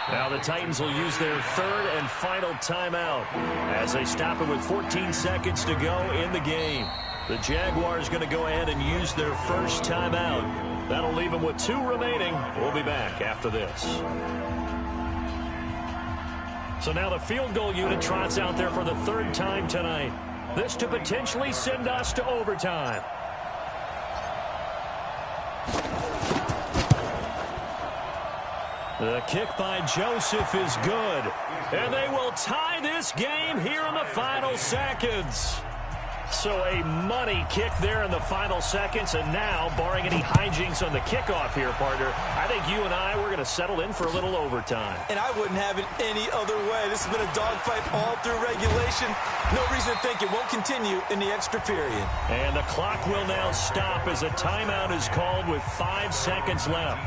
[SPEAKER 5] Now the Titans will use their 3rd and final timeout as they stop it with 14 seconds to go in the game. The Jaguars going to go ahead and use their first timeout. That'll leave them with 2 remaining. We'll be back after this. So now the field goal unit trots out there for the 3rd time tonight. This to potentially send us to overtime. The kick by Joseph is good. And they will tie this game here in the final seconds. So a money kick there in the final seconds. And now, barring any hijinks on the kickoff here, partner, I think you and I, we're going to settle in for a little overtime.
[SPEAKER 8] And I wouldn't have it any other way. This has been a dogfight all through regulation. No reason to think it won't continue in the extra period.
[SPEAKER 5] And the clock will now stop as a timeout is called with 5 seconds left.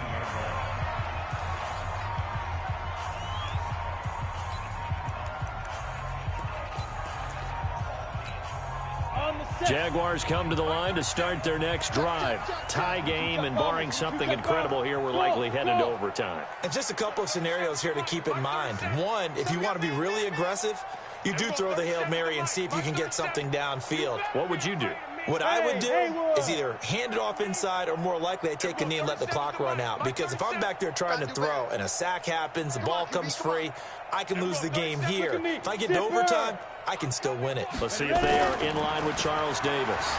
[SPEAKER 5] Jaguars come to the line to start their next drive. Tie game, and barring something incredible here, we're likely headed to overtime.
[SPEAKER 8] And just a couple of scenarios here to keep in mind. One, if you want to be really aggressive, you do throw the Hail Mary and see if you can get something downfield.
[SPEAKER 5] What would you do?
[SPEAKER 8] What I would do is either hand it off inside or more likely I take a knee and let the clock run out. Because if I'm back there trying to throw and a sack happens, the ball comes free, I can lose the game here. If I get to overtime, I can still win it.
[SPEAKER 5] Let's see if they are in line with Charles Davis.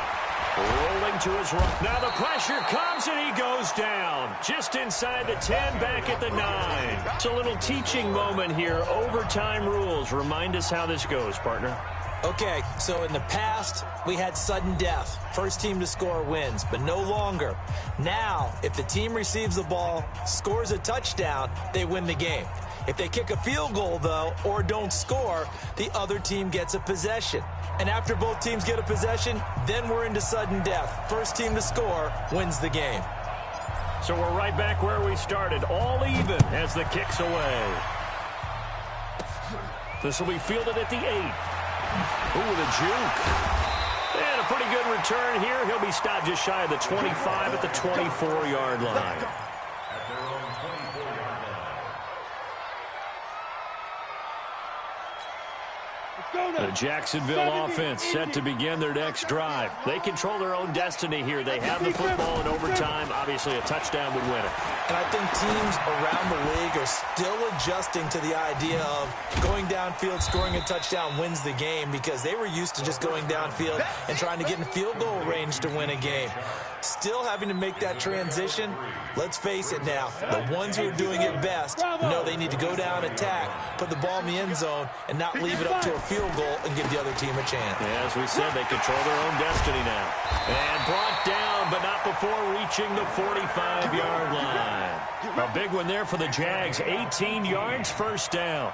[SPEAKER 5] Rolling to his right. Now the pressure comes and he goes down. Just inside the 10, back at the 9. It's a little teaching moment here. Overtime rules. Remind us how this goes, partner.
[SPEAKER 8] Okay, so in the past, we had sudden death. First team to score wins, but no longer. Now, if the team receives the ball, scores a touchdown, they win the game. If they kick a field goal, though, or don't score, the other team gets a possession. And after both teams get a possession, then we're into sudden death. First team to score wins the game.
[SPEAKER 5] So we're right back where we started, all even as the kick's away. This will be fielded at the 8. Ooh, the juke. And a pretty good return here. He'll be stopped just shy of the 25 at the 24-yard line. The Jacksonville offense set to begin their next drive. They control their own destiny here. They have the football in overtime. Obviously, a touchdown would win it.
[SPEAKER 8] And I think teams around the league are still adjusting to the idea of going downfield, scoring a touchdown wins the game, because they were used to just going downfield and trying to get in field goal range to win a game. Still having to make that transition. Let's face it now, the ones who are doing it best know they need to go down, attack, put the ball in the end zone, and not leave it up to a field goal and give the other team a chance.
[SPEAKER 5] Yeah, as we said, they control their own destiny now. And brought down, but not before reaching the 45-yard line. A big one there for the Jags. 18 yards, first down.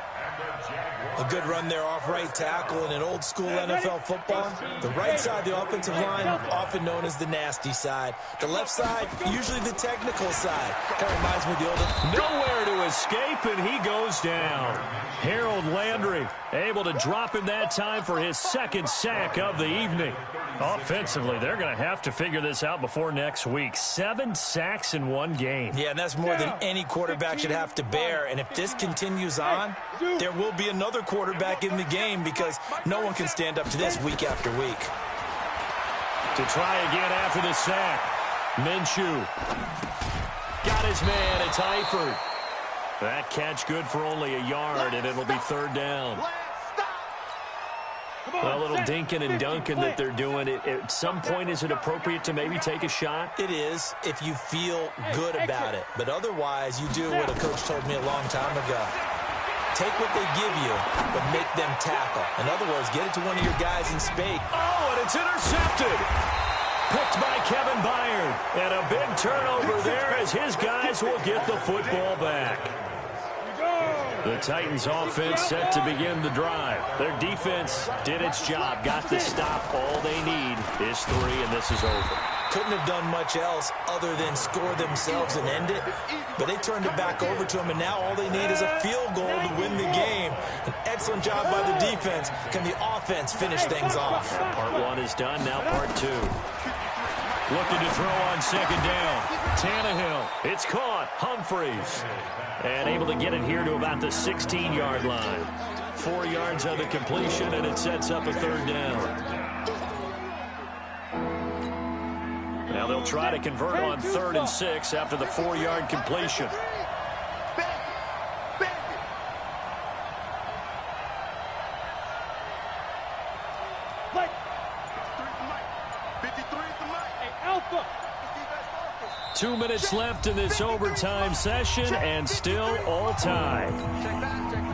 [SPEAKER 8] A good run there off right tackle in an old-school NFL football. The right side of the offensive line, often known as the nasty side. The left side, usually the technical side. Kind of reminds me of the older...
[SPEAKER 5] Nowhere to escape, and he goes down. Harold Landry able to drop him that time for his second sack of the evening. Offensively, they're going to have to figure this out before next week. 7 sacks in one game.
[SPEAKER 8] Yeah, and that's more than any quarterback should have to bear. And if this continues on, there will be another quarterback in the game, because no one can stand up to this week after week.
[SPEAKER 5] To try again after the sack. Minshew. Got his man. It's Eifert. That catch good for only a yard, and it'll be third down. A little dinking and dunking that they're doing. At some point, is it appropriate to maybe take a shot?
[SPEAKER 8] It is, if you feel good about it. But otherwise, you do what a coach told me a long time ago. Take what they give you, but make them tackle. In other words, get it to one of your guys in space.
[SPEAKER 5] Oh, and it's intercepted. Picked by Kevin Byard. And a big turnover there as his guys will get the football back. The Titans offense set to begin the drive. Their defense did its job, got the stop. All they need is 3, and this is over.
[SPEAKER 8] Couldn't have done much else other than score themselves and end it, but they turned it back over to them, and now all they need is a field goal to win the game. An excellent job by the defense. Can the offense finish things off?
[SPEAKER 5] Part 1 is done, now part 2. Looking to throw on second down. Tannehill, it's caught. Humphreys, and able to get it here to about the 16-yard line. 4 yards on the completion, and it sets up a 3rd down. Now they'll try to convert on 3rd and 6 after the 4-yard completion.
[SPEAKER 6] Alpha.
[SPEAKER 5] 2 minutes left in this overtime session, and still all tied.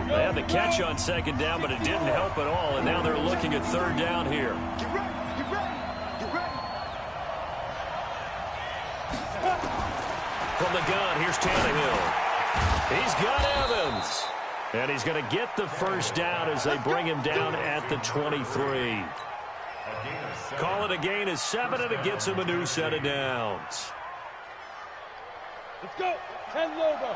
[SPEAKER 5] They had the catch on second down, but it didn't help at all, and now they're looking at 3rd down here. From the gun, here's Tannehill. He's got Evans. And he's going to get the first down as they bring him down at the 23. Call it a gain of 7, and it gets him a new set of downs.
[SPEAKER 6] Let's go. 10 logo.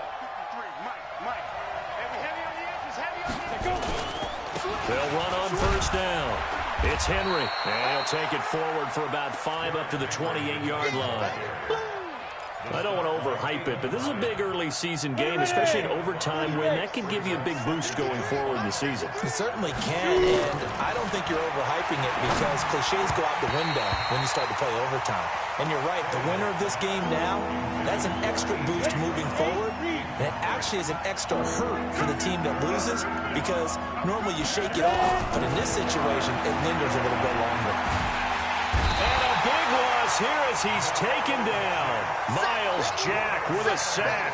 [SPEAKER 5] They'll run on first down. It's Henry, and he'll take it forward for about 5 up to the 28-yard line. I don't want to overhype it, but this is a big early season game, especially an overtime win. That can give you a big boost going forward in the season.
[SPEAKER 8] It certainly can, and I don't think you're overhyping it because cliches go out the window when you start to play overtime. And you're right, the winner of this game now, that's an extra boost moving forward, and it actually is an extra hurt for the team that loses because normally you shake it off, but in this situation, it lingers a little bit longer.
[SPEAKER 5] And a big loss here as he's taken down. Miles Jack with a sack.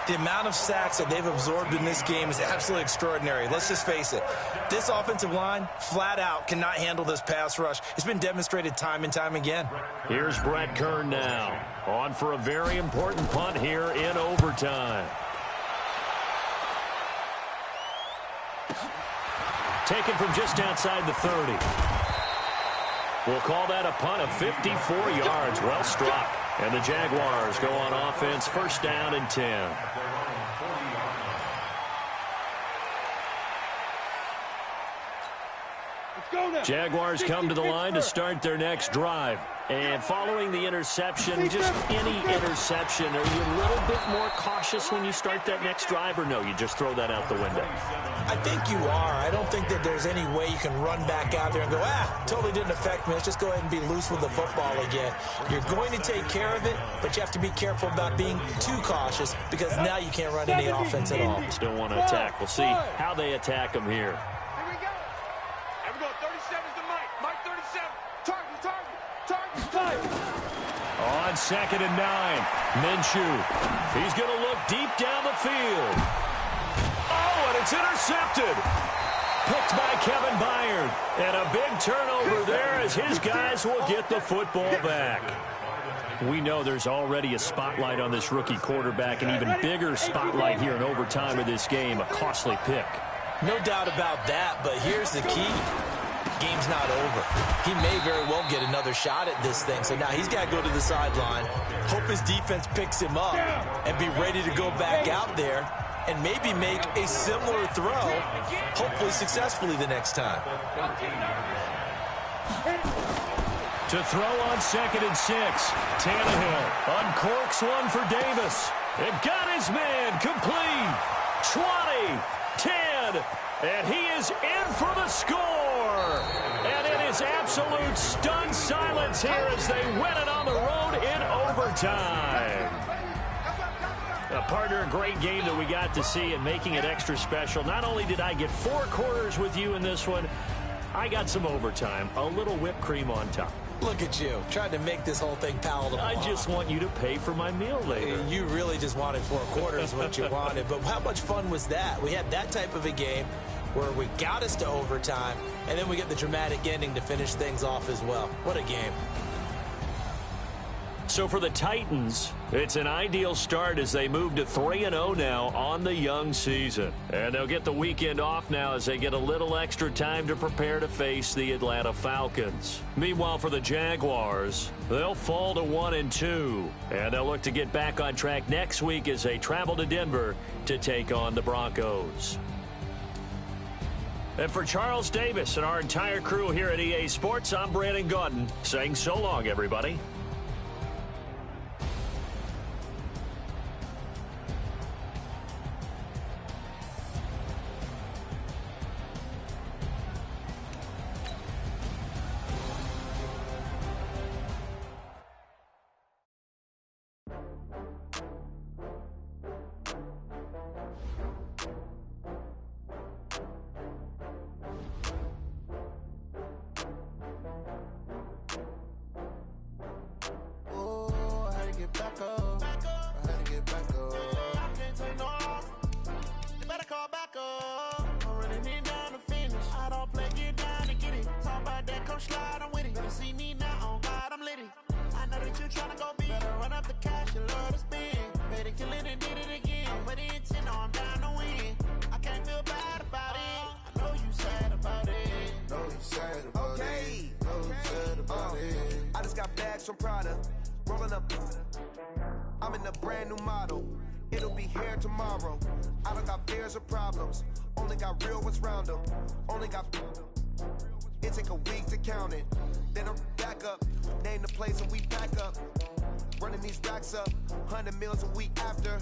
[SPEAKER 8] The amount of sacks that they've absorbed in this game is absolutely extraordinary. Let's just face it. This offensive line, flat out, cannot handle this pass rush. It's been demonstrated time and time again.
[SPEAKER 5] Here's Brett Kern now. On for a very important punt here in overtime. Taken from just outside the 30. We'll call that a punt of 54 yards. Well struck. And the Jaguars go on offense, first down and 10. Jaguars come to the line to start their next drive. And following the interception, just any interception, are you a little bit more cautious when you start that next drive, or no, you just throw that out the window?
[SPEAKER 8] I think you are. I don't think that there's any way you can run back out there and go, totally didn't affect me. Let's just go ahead and be loose with the football again. You're going to take care of it, but you have to be careful about being too cautious because now you can't run any offense at all.
[SPEAKER 5] Still want to attack. We'll see how they attack them here. On 2nd and 9, Minshew. He's going to look deep down the field. Oh, and it's intercepted. Picked by Kevin Byard. And a big turnover there as his guys will get the football back. We know there's already a spotlight on this rookie quarterback, an even bigger spotlight here in overtime of this game, a costly pick.
[SPEAKER 8] No doubt about that, but here's the key. Game's not over. He may very well get another shot at this thing. So now he's got to go to the sideline, hope his defense picks him up, and be ready to go back out there and maybe make a similar throw, hopefully successfully the next time.
[SPEAKER 5] To throw on 2nd and 6, Tannehill uncorks one for Davis. It got his man complete. 20, 10, and he is in for the score. And it is absolute stunned silence here as they win it on the road in overtime. Partner, a great game that we got to see and making it extra special. Not only did I get 4 quarters with you in this one, I got some overtime, a little whipped cream on top.
[SPEAKER 8] Look at you, trying to make this whole thing palatable.
[SPEAKER 5] I just want you to pay for my meal later.
[SPEAKER 8] You really just wanted 4 quarters what you wanted. But how much fun was that? We had that type of a game where we got us to overtime, and then we get the dramatic ending to finish things off as well. What a game.
[SPEAKER 5] So for the Titans, it's an ideal start as they move to 3-0 now on the young season. And they'll get the weekend off now as they get a little extra time to prepare to face the Atlanta Falcons. Meanwhile, for the Jaguars, they'll fall to 1-2. And they'll look to get back on track next week as they travel to Denver to take on the Broncos. And for Charles Davis and our entire crew here at EA Sports, I'm Brandon Gaudin saying so long, everybody.
[SPEAKER 9] From Prada, rolling up. I'm in a brand new model. It'll be here tomorrow. I don't got fears or problems. Only got real ones round them. Only got. It take a week to count it. Then I'm back up. Name the place and we pack up. Running these racks up. 100 meals a week after.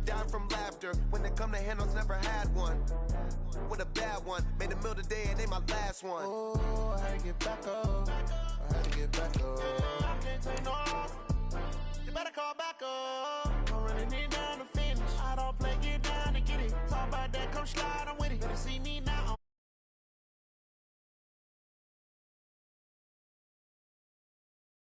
[SPEAKER 9] Down from laughter. When they come to handles, never had one. With a bad one. Made a meal today and they my last one. Oh, I had to get back up. I had to get back up. I can't take no off. You better call back up. I'm running it down to finish. I don't play, get down to get it. Talk about that, come slide, I'm with it. Better see me now.